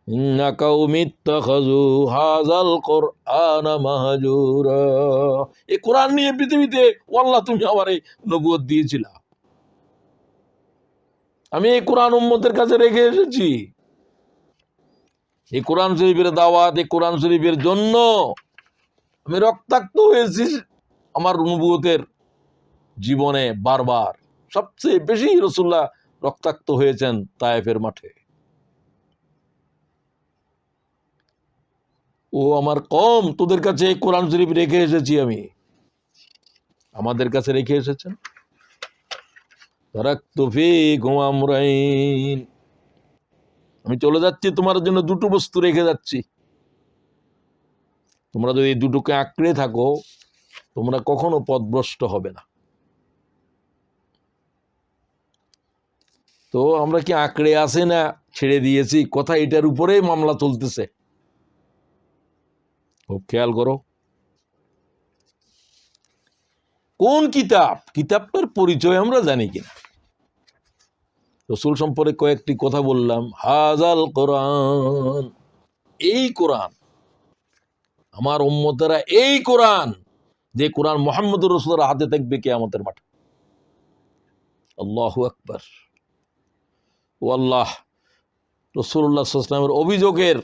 ইন্না কাউমি ইত্তাখাযু হাযাল কুরআনা মাহজুরা। এই কোরআন নিয়ে পৃথিবীতে আল্লাহ তুমি আমারে নবুয়ত দিয়েছিলা, আমি এই কোরআন উম্মতের কাছে রেখে এসেছি। এই কোরআন শরীফের দাওয়াত, এই কোরআন শরীফের জন্য আমি রক্তাক্ত হয়েছি আমার নবুয়তের জীবনে বারবার। সবচেয়ে বেশি রাসূলুল্লাহ রক্তাক্ত হয়েছেন তায়েফের মাঠে। ও আমার কওম, তোদের কাছে কোরআন শরীফ রেখে এসেছি আমি, আমাদের কাছে রেখে এসেছেন। তারাকতু ফীকুম আমরাইন, আমি চলে যাচ্ছি, তোমার জন্য দুটো বস্তু রেখে যাচ্ছি। তোমরা যদি দুটোকে আঁকড়ে থাকো, তোমরা কখনো পথভ্রষ্ট হবে না। তো আমরা কি আঁকড়ে আসে না ছেড়ে দিয়েছি? কথা এটার উপরেই মামলা চলতেছে, খুব খেয়াল করো। কোন কিতাব? কিতাবটার পরিচয় আমরা জানি কিনা? রাসূল সম্পর্কে কয়েকটি কথা বললাম। হাযাল কোরআন, এই কোরআন, আমার উম্মতেরা এই কোরআন, যে কোরআন মুহাম্মদুর রাসূলের হাতে থাকবে কিয়ামতের মাঠে। আল্লাহু আকবার। ও আল্লাহ, রাসূলুল্লাহ সাল্লাল্লাহু আলাইহি ওয়াসাল্লামের অভিযোগের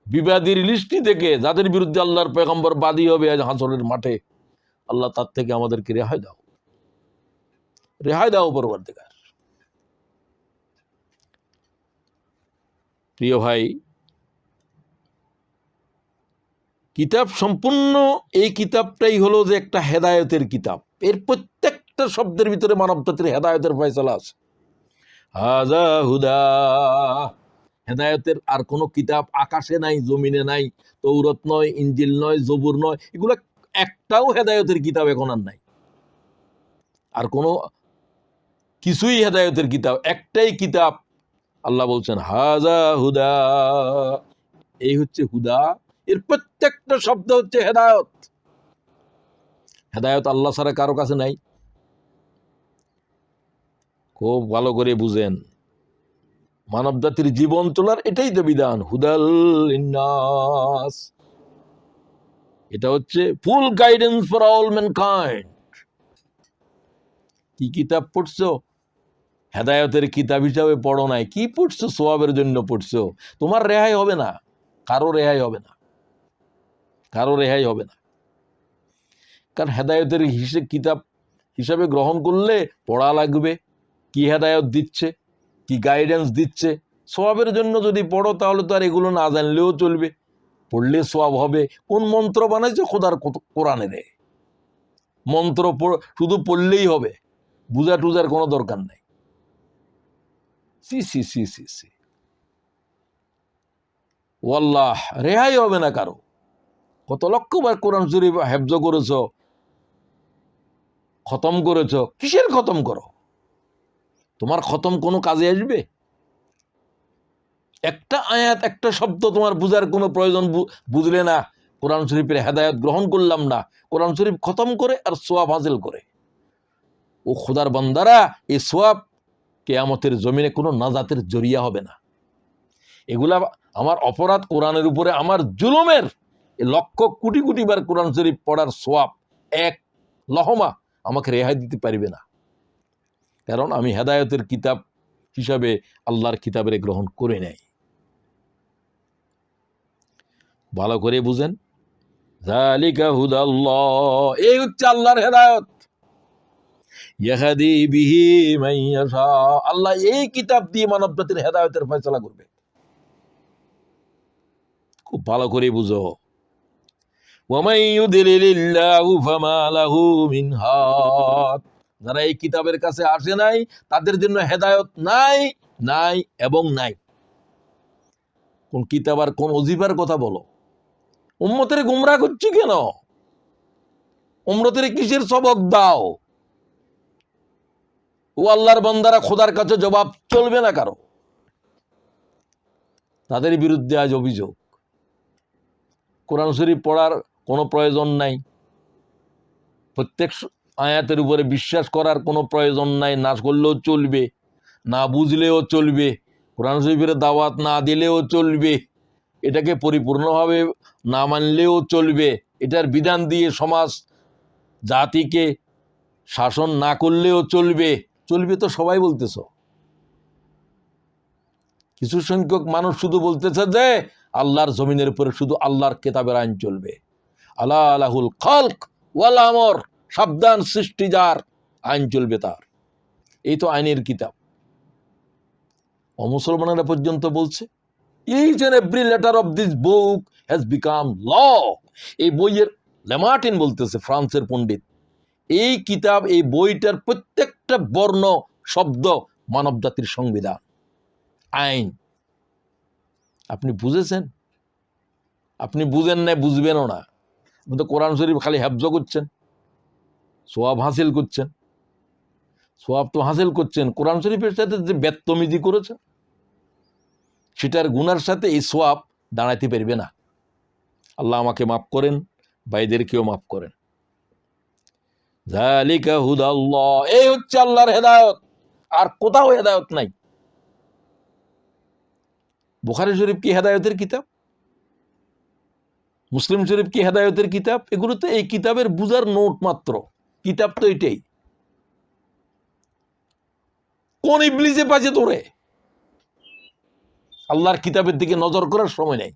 বিবাদীর লিস্টি থেকে যাদের বিরুদ্ধে আল্লাহর পয়গম্বর বাদী হবে আজ হাসরের মাঠে, আল্লাহ তার থেকে আমাদেরকে রেহাই দাও, রেহাই দাও পরবর্তীকার। প্রিয় ভাই, কিতাব সম্পূর্ণ এই কিতাবটাই হলো যে একটা হেদায়েতের কিতাব। এর প্রত্যেকটা শব্দের ভিতরে মানব জাতির হেদায়েতের ফয়সালা আছে। হাযা হুদা, হেদায়েতের আর কোনো কিতাব আকাশে নাই, জমিনে নাই। তৌরাত নয়, ইনজিল নয়, জবুর নয়, এগুলো একটাও হেদায়েতের কিতাব এখন আর নাই। আর কোনো কিছুই হেদায়েতের কিতাব, একটাই কিতাব। আল্লাহ বলছেন হাযা হুদা, এই হচ্ছে হুদা। এর প্রত্যেকটা শব্দ হচ্ছে হেদায়েত। হেদায়েত আল্লাহ ছাড়া কারো কাছে নাই। খুব ভালো করে বুঝেন, মানব জাতির জীবন চলার এটাই তো বিধান, হুদাল লিন্নাস। এটা হচ্ছে ফুল গাইডেন্স ফর অল ম্যানকাইন্ড। কি কিতাব পড়ছো? হেদায়েতের কিতাব হিসাবে পড়ো নাই, কি পড়ছো? সওয়াবের জন্য পড়ছো। তোমার রেহাই হবে না, কারো রেহাই হবে না, কারো রেহাই হবে না। কারণ হেদায়েতের কিতাব হিসাবে গ্রহণ করলে পড়া লাগবে, কি হেদায়েত দিচ্ছে, কি গাইডেন্স দিচ্ছে। সওয়াবের জন্য যদি পড়ো, তাহলে তো আর এগুলো না জানলেও চলবে, পড়লে সওয়াব হবে। কোন মন্ত্র বানাইছে খোদার কোরআনে রে? মন্ত্র শুধু পড়লেই হবে, বুঝা টুজার কোনো দরকার নাই। সি সি সি সি সি, ওয়াল্লাহ রেহাই হবে না কারো। কত লক্ষবার কোরআন শরীফ হেফজ করেছ, খতম করেছ, কিসের খতম করো? তোমার খতম কোনো কাজে আসবে? একটা আয়াত, একটা শব্দ তোমার বুঝার কোনো প্রয়োজন বুঝলে না, কোরআন শরীফের হেদায়েত গ্রহণ করলাম না, কোরআন শরীফ খতম করে আর সোয়াব হাসিল করে। ও খোদার বান্দারা, এই সোয়াব কিয়ামতের জমিনে কোনো নাজাতের জরিয়া হবে না। এগুলা আমার অপরাধ, কোরআনের উপরে আমার জুলুমের লক্ষ কোটি কোটি বার কোরআন শরীফ পড়ার সোয়াব এক লহমা আমাকে রেহাই দিতে পারবে না, কারণ আমি হেদায়েতের কিতাব হিসাবে আল্লাহর কিতাবের গ্রহণ করে নেই। ভালো করে বুঝেন, যালিকা হুদাল্লাহ, এই হচ্ছে আল্লাহর হেদায়েত। ইয়াহদি বিহি মান ইয়াশা, আল্লাহ এই কিতাব দিয়ে মানব জাতির হেদায়েতের ফয়সালা করবে। খুব ভালো করে বুঝো। ওয়া মান ইউদ্লিলিল্লাহু ফামা লাহু মিন হাদ, যারা এই কিতাবের কাছে আসে নাই তাদের জন্য হেদায়েত নাই, নাই এবং নাই। কোন কিতাব আর কোন ওজিফার কথা বলো? উম্মতের গুমরাহ করছি কেন? উম্মতের কিসের সবক দাও? ও আল্লাহর বান্দারা, খোদার কাছে জবাব চলবে না কারো। তাদের বিরুদ্ধে আজ অভিযোগ, কোরআন শরীফ পড়ার কোনো প্রয়োজন নাই, প্রত্যেক আয়াতের উপরে বিশ্বাস করার কোনো প্রয়োজন নাই, না করলেও চলবে, না বুঝলেও চলবে, কোরআন শরীফের দাওয়াত না দিলেও চলবে, এটাকে পরিপূর্ণভাবে না মানলেও চলবে, এটার বিধান দিয়ে সমাজ জাতিকে শাসন না করলেও চলবে। চলবে তো সবাই বলতেছ, কিছু সংখ্যক মানুষ শুধু বলতেছে যে আল্লাহর জমিনের উপরে শুধু আল্লাহর কিতাবের আইন চলবে। আলা লাহুল খালক ওয়াল আমর, সাবধান, সৃষ্টি যার, আইন চলবে তার। এই তো আইনের কিতাব। অমুসলমানেরা পর্যন্ত বলছে each and every letter of this book has become law. এই বইয়ের, লেমার্টিন বলতেছে, ফ্রান্সের পণ্ডিত, এই কিতাব, এই বইটার প্রত্যেকটা বর্ণ শব্দ মানব জাতির সংবিধান, আইন। আপনি বুঝেছেন? আপনি বুঝেন না, বুঝবেনও না। আপনি তো কোরআন শরীফ খালি হেফজ করছেন, সোয়াব হাসিল করছেন। সোয়াব তো হাসিল করছেন, কোরআন শরীফের সাথে যে বেত্তমিজি করেছেন সেটার গুনার সাথে এই সোয়াব দাঁড়াইতে পারবে না। আল্লাহ আমাকে মাফ করেন, ভাইদেরকেও মাফ করেন। যালিকা হুদাল্লাহ, এই হচ্ছে আল্লাহর হেদায়েত, আর কোথাও হেদায়েত নাই। বুখারী শরীফ কি হেদায়েতের কিতাব? মুসলিম শরীফ কি হেদায়েতের কিতাব? এগুলো তো এই কিতাবের বুঝার নোট মাত্র, কিতাব তো এটাই। কোন ইবলিসে পাচ্ছে তোরে? আল্লাহর কিতাবের দিকে নজর করার সময় নেই।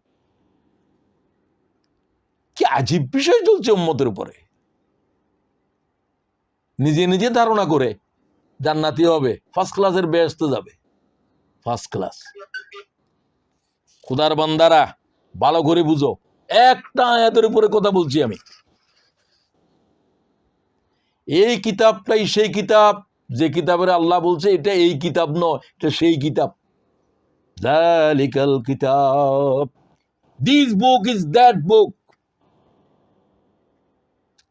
কি আজীব বিষয় চলছে উম্মতের উপরে। নিজে নিজে ধারণা করে জান্নাতি হবে, ফার্স্ট ক্লাসের বেহেশতে যাবে, ফার্স্ট ক্লাস। খোদার বান্দারা ভালো করে বুঝো, একটা আয়াতের উপরে কথা বলছি আমি। এই কিতাবটাই সেই কিতাব যে কিতাবের আল্লাহ বলছে এটা এই কিতাব নয়, এটা সেই কিতাব। যালিকাল কিতাব, this book is that book,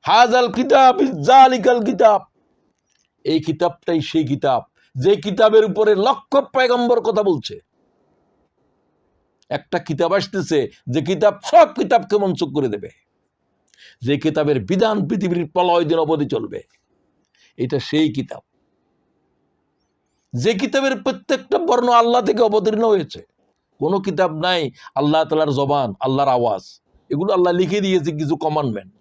হাযাল কিতাব ইজ যালিকাল কিতাব। এই কিতাবটাই সেই কিতাব যে কিতাবের উপরে লক্ষ পয়গম্বর কথা বলছে। একটা কিতাব আসতেছে যে কিতাব সব কিতাবকে মনসুখ করে দেবে, যে কিতাবের বিধান পৃথিবীর প্রলয় দিন অবধি চলবে। এটা সেই কিতাব, যে কিতাবের প্রত্যেকটা বর্ণ আল্লাহ থেকে অবতীর্ণ হয়েছে। কোন কিতাব নাই আল্লাহ তাআলার জবান, আল্লাহর আওয়াজ। এগুলো আল্লাহ লিখে দিয়েছে কিছু কমান্ডমেন্ট।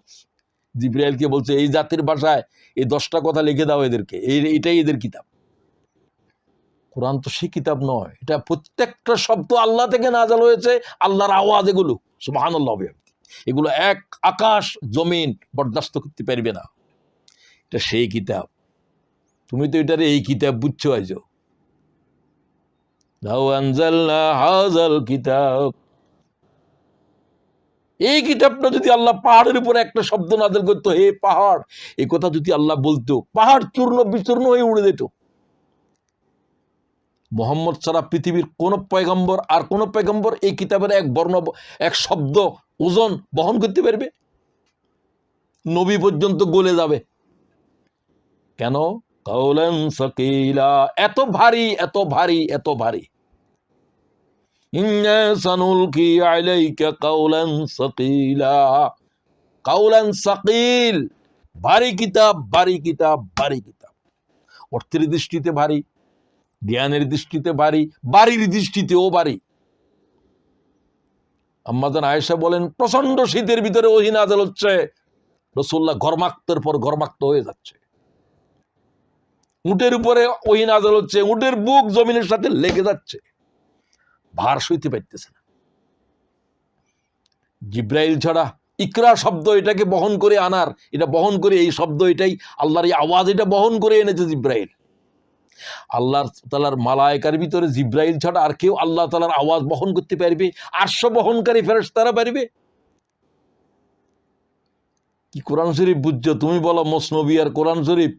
জিবরাইলকে বলছে এই জাতির ভাষায় এই 10টা কথা লিখে দাও এদেরকে, এটাই এদের কিতাব। কোরআন তো সেই কিতাব নয়, এটা প্রত্যেকটা শব্দ আল্লাহ থেকে নাযাল হয়েছে, আল্লাহর আওয়াজ। এগুলো সুবহানাল্লাহ, এগুলো এক আকাশ জমিন বরদাস্ত করতে পারবে না। এটা সেই কিতাব। তুমি তো এটারে এই কিতাব বুঝছো আজ। লাউ আনজালনা হাযাল কিতাব, এই কিতাবটা যদি আল্লাহ পাহাড়ের উপরে একটা শব্দ নাযিল করতো, হে পাহাড়, এই কথা যদি আল্লাহ বলতো, পাহাড় চূর্ণ বিচূর্ণ হয়ে উড়ে যেত। মুহাম্মদ ছাড়া পৃথিবীর কোন পয়গম্বর আর কোন পয়গম্বর এই কিতাবের এক বর্ণ, এক শব্দ ওজন বহন করতে পারবে? নবী পর্যন্ত গলে যাবে। কেন? কাওলান সাকিলা, এত ভারী, এত ভারী, এত ভারী। ইন্না সানুলকি আলাইকা কাওলান সাকিলা, কাওলান সাকিল, ভারী কিতাব, ভারী কিতাব, ভারী কিতাব। অর্থের দৃষ্টিতে ভারী, জ্ঞানের দৃষ্টিতে ভারী, বাড়ির দৃষ্টিতেও ভারী। আম্মাজান আয়েশা বলেন, প্রচন্ড শীতের ভিতরে ওহী নাযিল হচ্ছে, রাসূলুল্লাহ ঘর্মাক্তের পর ঘর্মাক্ত হয়ে যাচ্ছে। উটের উপরে ওহী নাযিল হচ্ছে, উটের বুক জমিনের সাথে লেগে যাচ্ছে, ভার সইতে পারতেছে না। জিব্রাইল ছাড়া ইকরা শব্দ এটাকে বহন করে আনার, এটা বহন করে, এই শব্দ এটাই আল্লাহর এই আওয়াজ, এটা বহন করে এনেছে জিব্রাইল। আল্লাহ তাআলার মালায়েকার ভিতরে জিব্রাইল ছাড়া আর কেউ আল্লাহ তাআলার আওয়াজ বহন করতে পারবে? আরশ বহনকারী ফেরেশতারা পারবে? কি কোরআন শরীফ বুঝছো তুমি? বলো মসনবী আর কোরআন শরীফ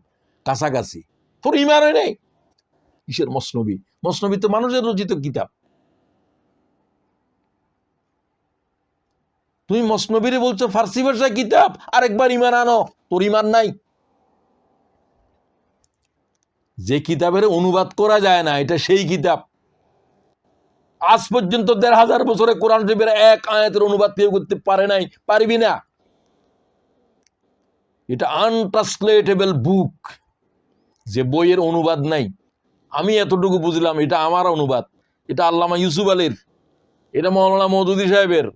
কাছাকাছি, তোর ইমান হয় নাই? কিসের মসনবী? মসনবী তো মানুষের রচিত কিতাব। তুমি মসনবীরে বলছো ফার্সি ভাষায় কিতাব, আরেকবার ইমান আনো, তোর ইমান নাই। যে কিতাবের অনুবাদ করা যায় না, এটা সেই কিতাব। আজ পর্যন্ত ১৫০০ বছরে কোরআন শরীফের এক আয়াতের অনুবাদ কেউ করতে পারে নাই, পারবি না। এটা আনট্রান্সলেটেবল বুক, যে বইয়ের অনুবাদ নাই। আমি এতটুকু বুঝলাম, এটা আমার অনুবাদ, এটা আল্লামা ইউসুফ আলীর, এটা মৌলানা মওদুদী সাহেবের,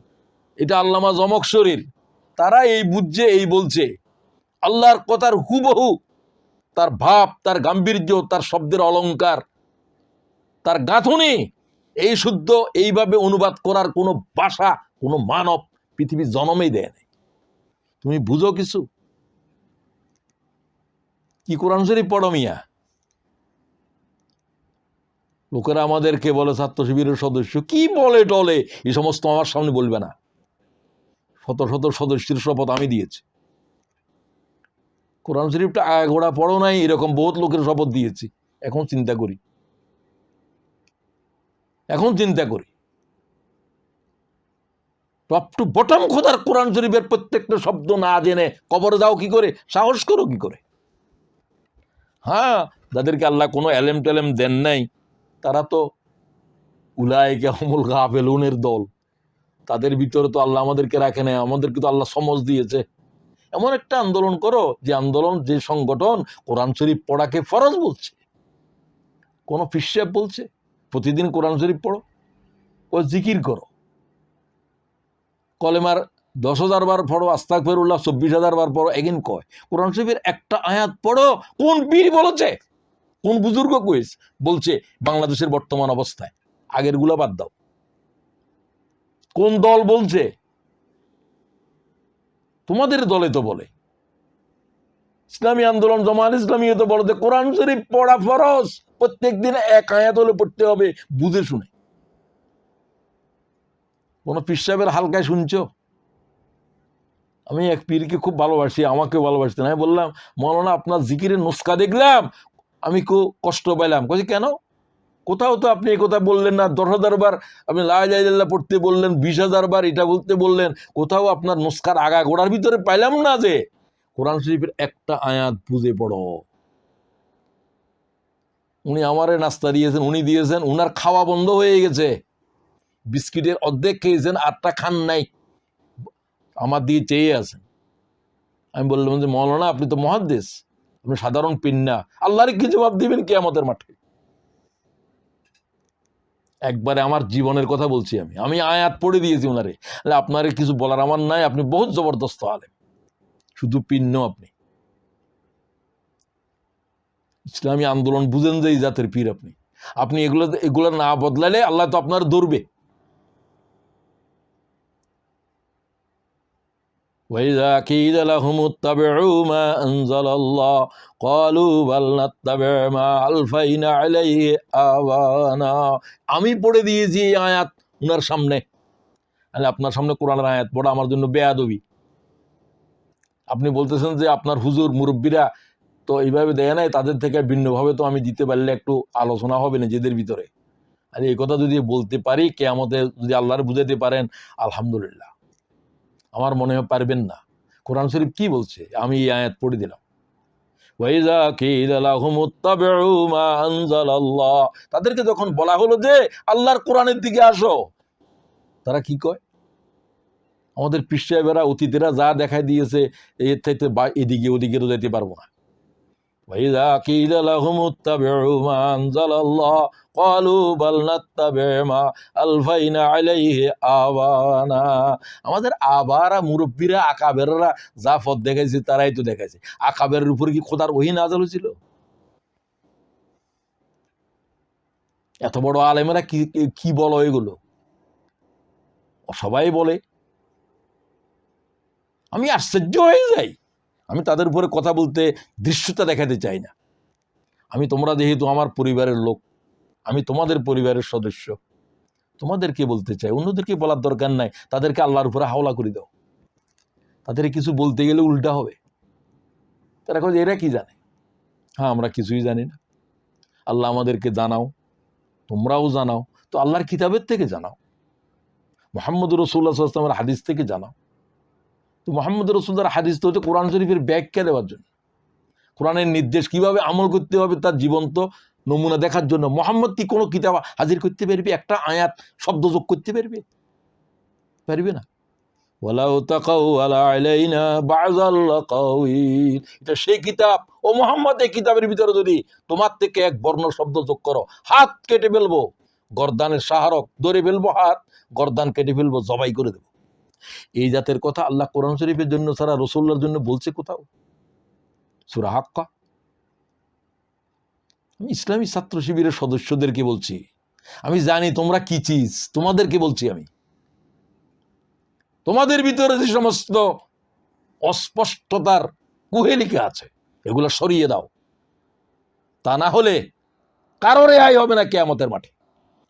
এটা আল্লামা জমকশরীর। তারা এই বুঝছে, এই বলছে। আল্লাহর কথার হুবহু, তার ভাব, তার গাম্ভীর্য, তার শব্দের অলংকার, তার গাঁথনি, এই শুদ্ধ এইভাবে অনুবাদ করার কোনো ভাষা, কোনো মানব পৃথিবীর জন্মেই দেয় নাই। তুমি বুঝো কিছু? কি কোরআন শরীফ পড়ো মিয়া? লোকেরা আমাদেরকে বলে ছাত্র শিবিরের সদস্য, কি বলে টলে, এই সমস্ত আমার সামনে বলবে না। শত শত সদস্যের শপথ আমি দিয়েছি। কোরআন শরীফটা আগাগোড়া পড়ো নাই, এরকম বহুত লোকের শপথ দিয়েছি। এখন চিন্তা করি, এখন চিন্তা করি, টপ টু বটম খোদার কোরআন শরীফের প্রত্যেকটা শব্দ না জেনে কবরে যাও কি করে? সাহস করো কি করে? হ্যাঁ, যাদেরকে আল্লাহ কোনো এলেম টেলেম দেন নাই, তারা তো উলাইকা হুমুল গাফিলুনের দল। তাদের ভিতরে তো আল্লাহ আমাদেরকে রাখে নাই, আমাদেরকে তো আল্লাহ সমজ দিয়েছে। এমন একটা আন্দোলন করো, যে আন্দোলন, যে সংগঠন কোরআন শরীফ পড়াকে ফরজ বলছে। কোন পীর সাহেব বলছে প্রতিদিন কোরআন শরীফ পড়ো? ও জিকির করো, কলেমার ১০,০০০ বার পড়ো, আস্তাগফিরুল্লাহ ২৪,০০০ বার পড়ো, এগিন কয় কোরআন শরীফের একটা আয়াত পড়ো। কোন পীর বলেছে? কোন বুজুর্গ বলছে বাংলাদেশের বর্তমান অবস্থায়? আগের গুলা বাদ দাও, কোন দল বলছে? তোমাদের দলে তো বলে, ইসলামী আন্দোলন জামাত ইসলামী তো বলে যে কোরআন শরীফ পড়া ফরজ, প্রত্যেক দিন এক আয়াত হলে পড়তে হবে, বুঝে শুনে। কোন পীর সাহেবের হালকায় শুনছো? আমি এক পীরকে খুব ভালোবাসি, আমাকে ভালোবাসতেন। আমি বললাম, মৌলানা আপনার জিকিরের নুসকা দেখলাম, আমি খুব কষ্ট পাইলাম। কইছে কেন? কোথাও তো আপনি এই কথা বললেন না। ১০,০০০ বার আপনি লা ইলাহা ইল্লাল্লাহ পড়তে বললেন, ২০,০০০ বার এটা বলতে বললেন, কোথাও আপনার নুসকার আগা গোড়ার ভিতরে পাইলাম না যে কোরআন শরীফের একটা আয়াত বুঝে পড়ো। উনি আমারে নাস্তা দিয়েছেন, উনি দিয়েছেন, উনার খাওয়া বন্ধ হয়ে গেছে, বিস্কিটের অর্ধেক খেয়েছেন, আরটা খান নাই, আমার দিয়ে চেয়ে আছেন। আমি বললাম যে মৌলানা আপনি তো মুহাদ্দিস, আপনি সাধারণ পীর না, আল্লাহর কি জবাব দিবেন কিয়ামতের মাঠে? একবারে আমার জীবনের কথা বলছি, আমি আয়াত পড়ে দিয়েছি ওনারে। আপনারে কিছু বলার আমার নাই, আপনি বহুত জবরদস্ত আলেম, শুধু পীর নও, আপনি ইসলামী আন্দোলন বুঝেন যে এই জাতের পীর। আপনি এগুলো না বদলালে আল্লাহ তো আপনার ধরবে। وَإِذَا قِيلَ لَهُمُ اتَّبِعُوا مَا أَنزَلَ اللَّهُ قَالُوا بَلْ نَتَّبِعُ مَا أَلْفَيْنَا عَلَيْهِ آبَاءَنَا। আমি পড়ে দিয়েছি এই আয়াত উনার সামনে। আপনার সামনে কোরআনের আয়াত পড়া আমার জন্য বেয়াদবি। আপনি বলতেছেন যে আপনার হুজুর মুরব্বীরা তো এইভাবে দেয় নাই, তাদের থেকে ভিন্নভাবে তো আমি দিতে পারলে একটু আলোচনা হবে নিজেদের ভিতরে। আর এই কথা যদি বলতে পারি, কিয়ামতে যদি আল্লাহর বুঝাতে পারেন, আলহামদুলিল্লাহ। আমার মনে হয় পারবেন না। কোরআন শরীফ কি বলছে? আমি এই আয়াত পড়ে দিলাম, ওয়াইযা কিলা লাহুম ইত্তাবিউ মা আনজালাল্লাহ, তাদেরকে যখন বলা হলো যে আল্লাহর কোরআনের দিকে আসো, তারা কি কয়? আমাদের পীর সাহেবেরা অতীতেরা যা দেখায় দিয়েছে এর থেকে এদিকে ওদিকে তো যেতে পারবো না। وَإِذَا قِيلَ لَهُمُ اتَّبِعُوا مَا أَنزَلَ اللَّهُ قَالُوا بَلْ نَتَّبِعُ مَا أَلْفَيْنَا عَلَيْهِ آبَاءَنَا, আমাদের আবারা মুরব্বীরা আকাবেররা যা পথ দেখাইছে তারাই তো দেখাইছে। আকাবেরের উপর কি খোদার ওহী নাযিল হয়েছিল? এত বড় আলেমেরা কি কি বলো এগুলো? সবাই বলে, আমি আশ্চর্য হয়ে যাই। আমি তাদের উপরে কথা বলতে দৃশ্যতা দেখাতে চাই না। তোমরা যেহেতু আমার পরিবারের লোক, আমি তোমাদের পরিবারের সদস্য, তোমাদেরকে বলতে চাই, অন্যদেরকে বলার দরকার নাই। তাদেরকে আল্লাহর উপরে হাওলা করে দাও। তাদের কিছু বলতে গেলে উল্টা হবে। তারা কয় এরা কি জানে? হ্যাঁ, আমরা কিছুই জানি না। আল্লাহ আমাদেরকে জানাও, তোমরাও জানাও। তো আল্লাহর কিতাবের থেকে জানাও, মুহাম্মদ রাসূলুল্লাহ সাল্লাল্লাহু আলাইহি ওয়াসাল্লামের হাদিস থেকে জানাও। তো মুহাম্মদ রাসূলুল্লাহর হাদিস তো হচ্ছে কোরআন শরীফের ব্যাখ্যা দেওয়ার জন্য, কোরআনের নির্দেশ কিভাবে আমল করতে হবে তার জীবন্ত নমুনা দেখার জন্য। মুহাম্মদ কি কোনো কিতাব হাজির করতে পারবে? একটা আয়াত শব্দ যোগ করতে পারবে? পারবে না। ওয়ালাউ তাকাওয়ালা আলাইনা বা'যাল লাকাউইল, এটা সেই কিতাব। ও মুহাম্মদ, এই কিতাবের ভিতরে যদি তোমার থেকে এক বর্ণ শব্দ যোগ করো, হাত কেটে ফেলবো। গর্দানের শাহরক ধরে ফেলবো, হাত গর্দান কেটে ফেলবো, জবাই করে দেবো। এই জাতের কথা আল্লাহ কোরআন শরীফের জন্য ছাড়া রাসূলুল্লাহর জন্য বলছে কোথাও? সূরা হাক্কা। আমি ইসলামী ছাত্র শিবিরের সদস্যদেরকে বলছি, আমি জানি তোমরা কি চিজ, তোমাদেরকে বলছি আমি, তোমাদের ভিতরে যে সমস্ত অস্পষ্টতার কুহেলিকা আছে এগুলো সরিয়ে দাও। তা না হলে কারো রেহাই হবে না কিয়ামতের মাঠে।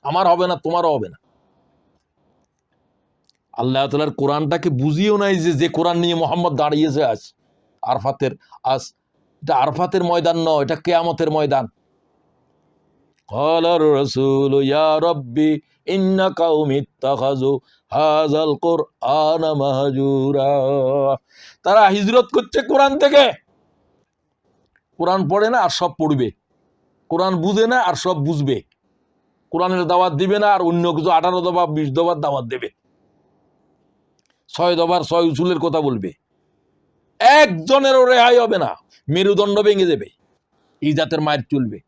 আমার হবে না, তোমারও হবে না। আল্লাহ তাআলার কোরআনটাকে বুঝিয়েও নাই যে কোরআন নিয়ে মোহাম্মদ দাঁড়িয়েছে আজ আরফাতের। আজ এটা আরফাতের ময়দান নয়, এটা কিয়ামতের ময়দান। ক্বালার রাসূলু ইয়া রাব্বি ইন্না কাওমি ইত্তাখাযু হাযাল কুরআনা মাহজুরা, তারা হিজরত করছে কোরআন থেকে। কোরআন পড়ে না আর সব পড়বে, কোরআন বুঝে না আর সব বুঝবে, কোরআনের দাওয়াত দিবে না আর অন্য কিছু 18 দফা 20 দফার দাওয়াত দেবে, 6 দফার 6 উসুলের কথা বলবে। একজনেরও রেহাই হবে না, মেরুদণ্ড ভেঙে যাবে, এই জাতের মায়ের চলবে।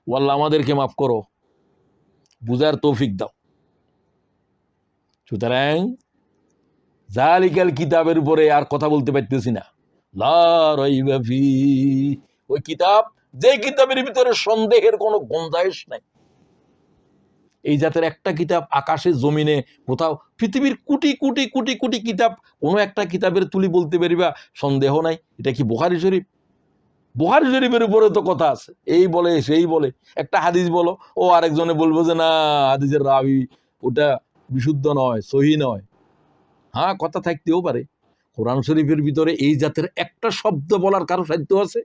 আল্লাহ আমাদেরকে মাফ করো, বুঝার তৌফিক দাও। সুতরাং জালিকাল কিতাবের উপরে আর কথা বলতে পারতেছি না। লা রাইবা ফি, ওই কিতাব, যে কিতাবের ভিতরে সন্দেহের কোনো গুঞ্জাইশ নাই। এই জাতের একটা কিতাব আকাশে জমিনে কোথাও, পৃথিবীর কোটি কোটি কোটি কোটি কিতাব, কোনো একটা কিতাবের তুলি বলতে পারিবা সন্দেহ নাই এটা কি বুখারী শরীফ? বুখারী শরীফের উপরে তো কথা আছে, এই বলে সেই বলে। একটা হাদিস বলো, ও আরেকজনে বলবো যে না হাদিসের রাবি ওটা বিশুদ্ধ নয়, সহিহ নয়। হ্যাঁ, কথা থাকতেও পারে। কোরআন শরীফের ভিতরে এই জাতের একটা শব্দ বলার কারো সাধ্য আছে?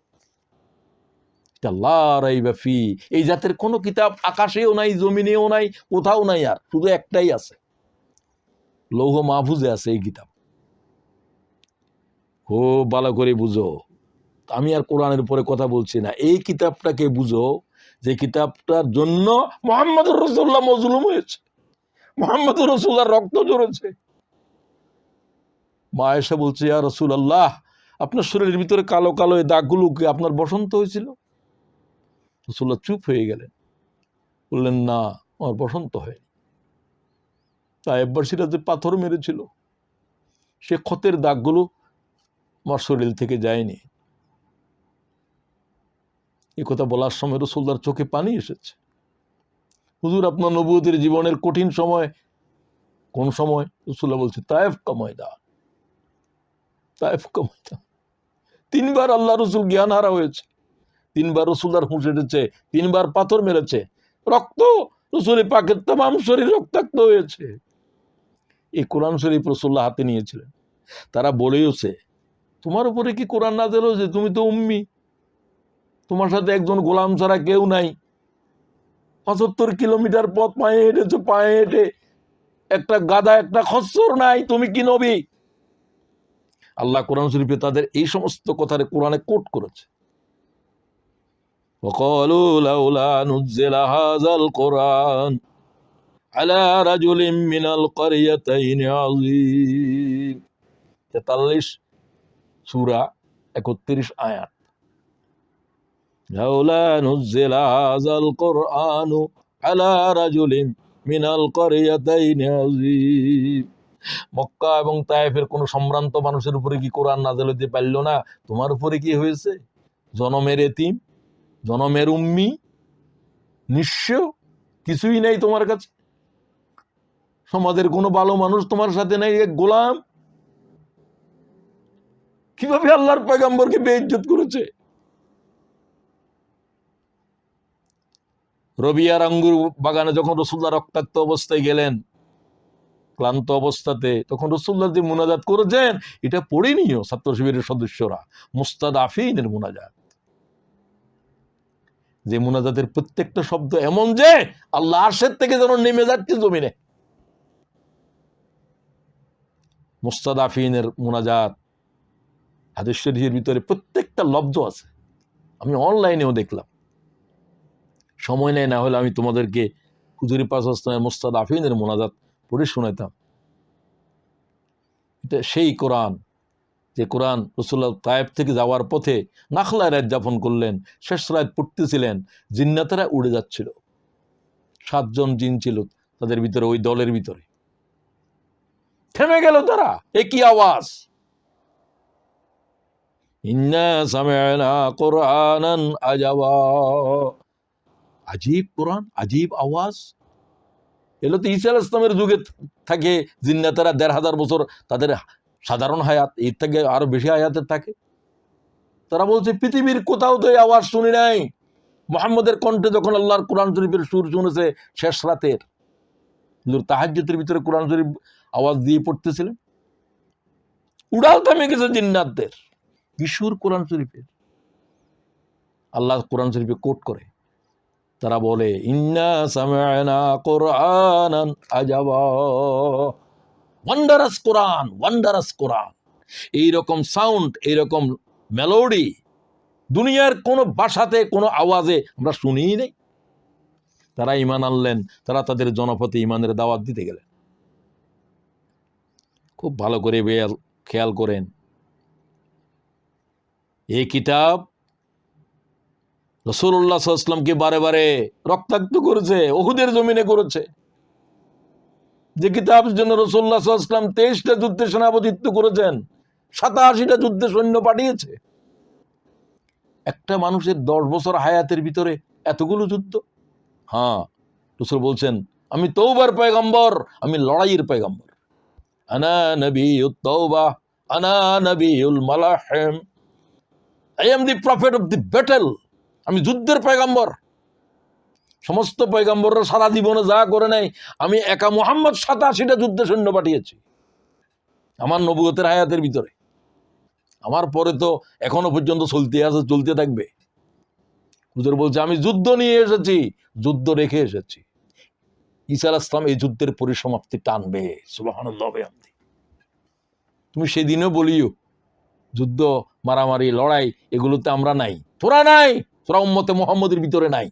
লা রাইবা ফি, এই জাতের কোনো কিতাব আকাশেও নাই, জমিনেও নাই, কোথাও নাই। আর শুধু একটাই আছে, লৌহ মাহফুজে আছে এই কিতাব। খুব ভালো করে বুঝো। আমি আর কোরআনের উপরে কথা বলছি না, এই কিতাবটাকে বুঝো, যে কিতাবটার জন্য মুহাম্মদুর রাসূলুল্লাহ মজলুম হয়েছে, মুহাম্মদুর রাসূলুল্লাহর রক্ত ঝরেছে। মা আয়েশা বলছে, ইয়া রাসূলুল্লাহ, আপনার শরীরের ভিতরে কালো কালো এই দাগগুলো কি আপনার বসন্ত হয়েছিল? রাসূলুল্লাহ চুপ হয়ে গেলেন, বললেন না, আমার বসন্ত হয়নি। তায়েববাসীরা যে পাথর মেরেছিল সে ক্ষতের দাগগুলো আমার শরীর থেকে যায়নি। এই কথা বলার সময় রাসূলুল্লাহর চোখে পানি এসেছে। হুজুর, আপনার নবুয়তের জীবনের কঠিন সময় কোন সময়? রাসূলুল্লাহ বলছে তায়েফ কা ময়দান, তায়েফ কা ময়দান। 3 বার আল্লাহ রাসূল জ্ঞান হারা হয়েছে, 3 বার রাসূলুল্লাহর হুঁশ এসেছে, 3 বার পাথর মেরেছে, রক্ত রাসূল পাকের तमाम শরীর রক্তাক্ত হয়েছে। এই কোরআন শরীফ রাসূলুল্লাহ হাতে নিয়েছিলেন। তারা বলেওছে, তোমার উপরে কি কোরআন নাযিল হয়েছে? তুমি তো উম্মি, তোমার সাথে একজন গোলাম ছাড়া কেউ নাই, 75 কিলোমিটার পথ পায়ে হেঁটেছো, পায়ে হেঁটে, একটা গাধা একটা খচ্চর নাই, তুমি কি নবী? আল্লাহ কোরআন শরীফে তাদের এই সমস্ত কথার কোরআনে কোট করেছে। وقالوا لولا نزل هذا القرآن على رجل من القريتين عظيم। 43 সূরা 31 আয়াত। লাউলা নুজিলা হাযাল কুরআনু আলা রাজুলিন মিনাল ক্বরিয়াতাইনি আযীম। মক্কা এবং তায়েফের কোন সম্ভ্রান্ত মানুষের উপরে কি কোরআন নাযিল হতে পারল না? তোমার উপরে কি হয়েছে? জনমের এতিম, জনমের উম্মি, নিঃস্ব, কিছুই নাই তোমার কাছে, সমাজের কোনো ভালো মানুষ তোমার সাথে নাই, এক গোলাম। কিভাবে আল্লাহর পয়গম্বরকে বেইজ্জত করেছে। রবিয়ার আঙ্গুর বাগানে যখন রাসূলুল্লাহ রক্তাক্ত অবস্থায় গেলেন, ক্লান্ত অবস্থাতে, তখন রাসূলুল্লাহ যে মুনাজাত করেছেন এটা পড়ে নিও ছাত্র শিবিরের সদস্যরা, মুস্তাদাফিনের মুনাজাত। যে মুনাজাতের প্রত্যেকটা শব্দ এমন যে আল্লাহ আরশের থেকে যেন নেমে যাচ্ছে জমিনে। মুস্তাদাফিনের মুনাজাত হাদিস শরীফের ভিতরে প্রত্যেকটা লব্জ আছে। আমি অনলাইনেও দেখলাম, সময় নেই, না হলে আমি তোমাদেরকে হুজুরি পাঁচ ওয়াক্তের মুস্তাদাফিনের মুনাজাত পড়ে শোনাইতাম। এটা সেই কোরআন, যে কোরআন রাসূলুল্লাহ তায়েফ থেকে যাওয়ার পথে নাখলায় রাত যাপন করলেন, শেষ রাত পড়তেছিলেন, জিন্নাতেরা উড়ে যাচ্ছিল। 7 জন জিন ছিল তাদের ভিতরে, ওই দলের ভিতরে। থেমে গেল তারা, একই আওয়াজ, ইন্না সামি'না কুরআনান আজাবা। আজীব কোরআন, আজীব আওয়াজ। এগুলো তো ঈসা আলাইহিস সালামের যুগে থাকে জিন্নাতেরা 1500 বছর তাদের সাধারণ হায়াত, এর থেকে আরো বেশি হায়াতের থাকে। তারা বলছে পৃথিবীর কোথাও তো এই আওয়াজ শুনি নাই। মুহাম্মদের কণ্ঠে যখন আল্লাহর কোরআন শরীফের সুর শুনেছে শেষ রাতের, তাহাজ্জুদের ভিতরে কোরআন শরীফ আওয়াজ দিয়ে পড়তেছিলেন, উড়াল থামে গেছে জিন্নাতদের। কি সুর কোরআন শরীফের! আল্লাহ কোরআন শরীফে কোট করে, তারা বলে ইন্না সামি'না কুরআনান আজাবা। ওয়ান্ডারাস কোরআন, ওয়ান্ডারাস কোরআন। এইরকম সাউন্ড, এইরকম মেলোডি দুনিয়ার কোন ভাষাতে, কোন আওয়াজে আমরা শুনিই নেই। তারা ঈমান আনলেন, তারা তাদের জনপথে ঈমানের দাওয়াত দিতে গেলেন। খুব ভালো করে খেয়াল করেন, এই কিতাব রাসূলুল্লাহ সাল্লাল্লাহু আলাইহি ওয়াসাল্লামকে বারে বারে রক্তাক্ত করেছে, উহুদের জমিনে করেছে। যে কিতাবের জন্য রাসূলুল্লাহ সাল্লাল্লাহু আলাইহি ওয়াসাল্লাম 23টা যুদ্ধে সেনাপতিত্ব করেছেন, 87টা যুদ্ধে সৈন্য পাঠিয়েছে। একটা মানুষের 10 বছর হায়াতের ভিতরে এতগুলো যুদ্ধ। হ্যাঁ, রাসূল বলছেন আমি তওবার পয়গম্বর, আমি লড়াইয়ের পয়গম্বর। আনা নবিয়ুত তওবা, আনা নবিয়ুল মালাহিম, I am the prophet of the battle. আমি যুদ্ধের পয়গম্বর। সমস্ত পয়গম্বররা সারা জীবনে যা করে নাই, আমি একা মুহাম্মদ 87টা যুদ্ধে সৈন্য পাঠিয়েছি আমার নবুয়তের হায়াতের ভিতরে। আমার পরে তো এখনো পর্যন্ত চলতে আছে, চলতে থাকবে। হুজুর বলছে আমি যুদ্ধ নিয়ে এসেছি, যুদ্ধ রেখে এসেছি। ঈসা আলাইহিস সালাম এই যুদ্ধের পরিসমাপ্তি টানবে। সুবহানাল্লাহ। তুমি সেদিনও বলিও যুদ্ধ, মারামারি, লড়াই এগুলোতে আমরা নাই, তোরা নাই, তোরা উম্মতে মুহাম্মদের ভিতরে নাই।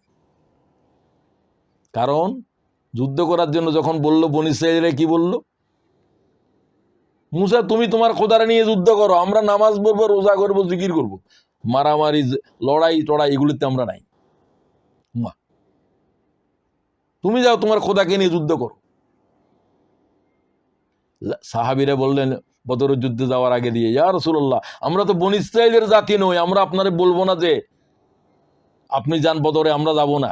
কারণ যুদ্ধ করার জন্য যখন বলল বনী ইসরাঈলরা কি বলল? মুসা তুমি তোমার খোদারে নিয়ে যুদ্ধ করো, আমরা নামাজ পড়বো, রোজা করবো, জিকির করবো। মারামারি, লড়াই টড়াই এগুলিতে আমরা নাই। তুমি যাও তোমার খোদাকে নিয়ে যুদ্ধ করো। সাহাবীরা বললেন বদরের যুদ্ধে যাওয়ার আগে দিয়ে, ইয়া রাসূলুল্লাহ আমরা তো বনী ইসরাঈলের জাতি নই, আমরা আপনারে বলবো না যে আপনি যান বদরে, আমরা যাব না।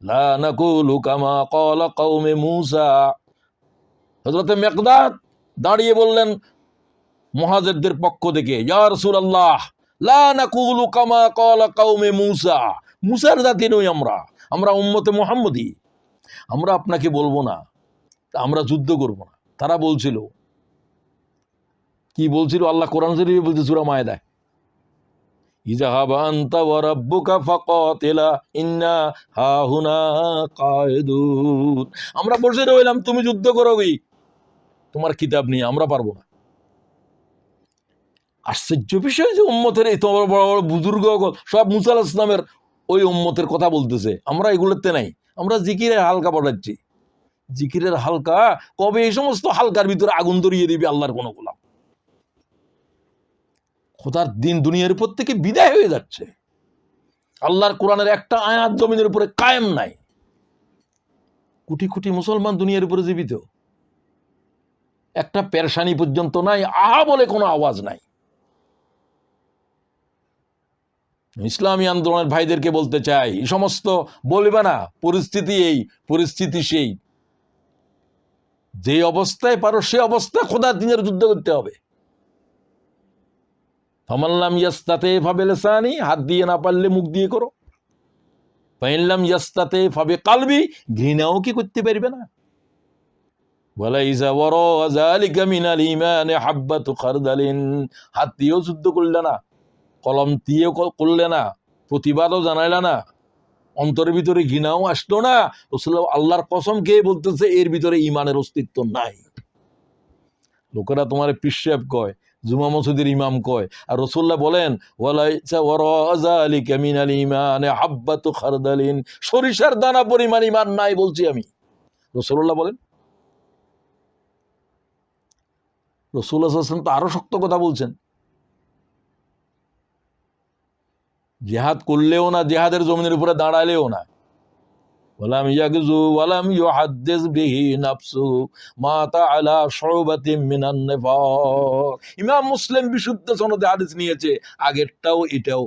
লা নাকুলু কামা ক্বালা কওমে মূসা। হযরত মিকদাদ দাঁড়িয়ে বললেন মুহাজিরদের পক্ষ থেকে, ইয়া রাসূলুল্লাহ লা নাকুলু কামা ক্বালা কওমে মূসা। মূসার জাতি নই আমরা, আমরা উম্মতে মুহাম্মদী, আমরা আপনাকে বলবো না, আমরা যুদ্ধ করব না। তারা বলছিল, কি বলছিল? আল্লাহ কোরআন শরীফে বলছে সূরা মায়েদায়, ইযহাবা আনতা ওয়া রাব্বুকা ফাকাতিলা ইন্না হাহুনা কায়িদুন। আমরা বসে রইলাম, তুমি যুদ্ধ করো, তোমার কিতাব নিয়ে, আমরা পারবো না। আশ্চর্য বিষয় যে উম্মতের এই তোমার বড় বড় বুজুর্গ সব মুসা আলাইহিস সালামের ওই উম্মতের কথা বলতেছে, আমরা এগুলোতে নাই, আমরা জিকিরের হালকা পড়াচ্ছি। জিকিরের হালকা কবে এই সমস্ত হালকার ভিতরে আগুন ধরিয়ে দিবে আল্লাহর কোন গোলাম? খোদার দিন দুনিয়ার উপর থেকে বিদায় হয়ে যাচ্ছে। আল্লাহর কোরআনের একটা আয়াত জমিনের উপরে কায়েম নাই। কোটি কোটি মুসলমান দুনিয়ার উপরে জীবিত, একটা পেরেশানি পর্যন্ত নাই, আহা বলে কোনো আওয়াজ নাই। ইসলামী আন্দোলনের ভাইদেরকে বলতে চাই, এই সমস্ত বলবে না পরিস্থিতি এই পরিস্থিতি সেই, যে অবস্থায় পারো সে অবস্থায় খোদার দিনের যুদ্ধ করতে হবে। ফামাল্লাম ইয়াস্তাতে ফাবিলিসানি, হাত দিয়ে না পারলে মুখ দিয়ে করো। ফাইনলাম ইয়াস্তাতে ফাবি কালবি, ঘৃণাও কি করতে পারবে না? ওয়ালাইসা ওয়ারা যালিকা মিনাল ঈমানি হাব্বাতু খারদালিন, হাত দিয়েও যুদ্ধ করলে না, কলম দিয়েও করলে না, প্রতিবাদও জানাইলে না, অন্তরের ভিতরে ঘৃণাও আসলো না। রাসূলুল্লাহ আল্লাহর কসম খেয়ে বলতেছে এর ভিতরে ঈমানের অস্তিত্ব নাই। লোকেরা তোমার পীর সাহেব কয়, জুমা মসজিদের ইমাম কয়, আর রাসূলুল্লাহ বলেন ওয়ালাইসা ওয়ারা যালিকা মিনাল ঈমানি হাব্বাতু খারদালিন, সরিষার দানা পরিমাণ ঈমান নাই বলছি আমি। রাসূলুল্লাহ বলেন। রাসূলুল্লাহ সাল্লাল্লাহু আলাইহি ওয়াসাল্লাম তো আরো শক্ত কথা বলছেন, জিহাদ করলেও না, জিহাদের জমিনের উপরে দাঁড়ালেও না। ওয়ালাম ইয়াগজু ওয়ালাম ইউহাদ্দিস বিহি নাফসু মাতা আলা শুবাতিন মিনান নিফাক। ইমাম মুসলিম বিশুদ্ধ সনদে হাদিস নিয়েছে, আগেরটাও এটাও।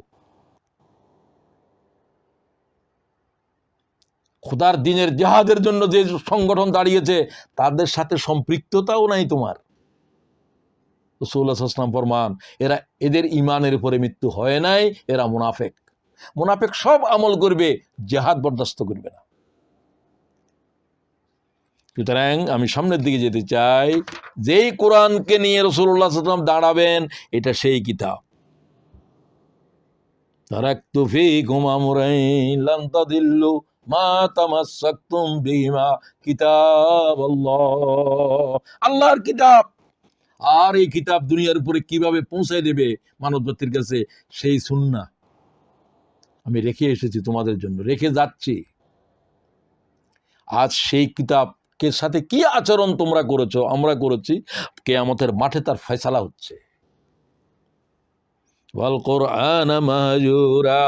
খোদার দিনের জিহাদের জন্য যে সংগঠন দাঁড়িয়েছে তাদের সাথে সম্পৃক্ততাও নাই তোমার। রাসূলুল্লাহ সাল্লাল্লাহু আলাইহি ওয়াসাল্লাম ফরমান, এরা এদের ঈমানের উপরে মৃত্যু হয় নাই, এরা মুনাফিক। মুনাফিক সব আমল করবে, জিহাদ বরদাস্ত করবে না। সুতরাং আমি সামনের দিকে যেতে চাই, যেই কোরআনকে নিয়ে রাসূলুল্লাহ সাল্লাল্লাহু আলাইহি ওয়াসাল্লাম দাঁড়াবেন, এটা সেই কিতাব। তারাকতু ফীকুম আমরাইন লান তাদিল্লু মা তামাসসাকতুম বিহিমা কিতাবাল্লাহ, আল্লাহর কিতাব। আর এই কিতাব দুনিয়ার উপরে কিভাবে পৌঁছায় দেবে মানব জাতির কাছে, সেই সুন্নাহ আমি রেখে এসেছি তোমাদের জন্য, রেখে যাচ্ছি। আজ সেই কিতাবকে সাথে কি আচরণ তোমরা করেছো, আমরা করেছি, কিয়ামতের মাঠে তার ফয়সালা হচ্ছে। ওয়াল কুরআন মাহজুরা,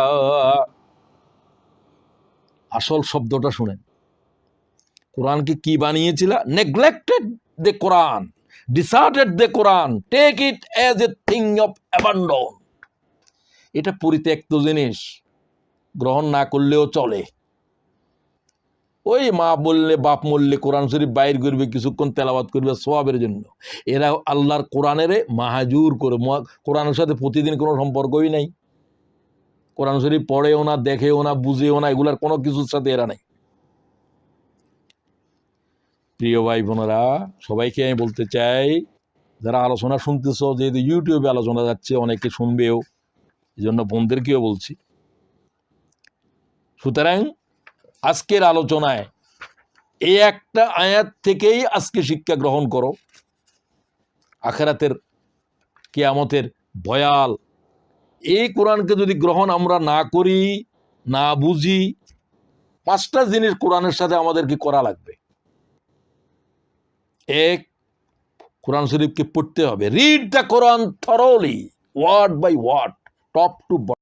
আসল শব্দটা শুনেন। কোরআনকে কি বানিয়েছিল? Neglected the Quran, deserted the Quran, take it as a thing of abandon. এটা পরিত্যক্ত জিনিস, গ্রহণ না করলেও চলে। ওই মা বললে বাপ মরলে কোরআন শরীফ বাইর করবে, কিছুক্ষণ তেলাওয়াত করবে সওয়াবের জন্য। এরা আল্লাহর কোরআনের মাহাজুর করে, কোরআনের সাথে প্রতিদিন কোনো সম্পর্কই নাই, কোরআন শরীফ পড়েও না, দেখেও না, বুঝেও না, এগুলার কোনো কিছুর সাথে এরা নাই। প্রিয় ভাই বোনেরা, সবাইকে আমি বলতে চাই, যারা আলোচনা শুনতেছ, যেহেতু ইউটিউবে আলোচনা যাচ্ছে, অনেকে শুনবেও, এই জন্য বোনদেরকেও বলছি। সুতরাং আজকের আলোচনায় এই একটা আয়াত থেকেই আজকে শিক্ষা গ্রহণ করো। আখিরাতের কিয়ামতের ভয়াল এই কোরআনকে যদি গ্রহণ আমরা না করি, না বুঝি, পাঁচটা জিনিস কোরআনের সাথে আমাদেরকে করা লাগবে। এক, কোরআন শরীফকে পড়তে হবে। Read the Quran thoroughly, word by word, top two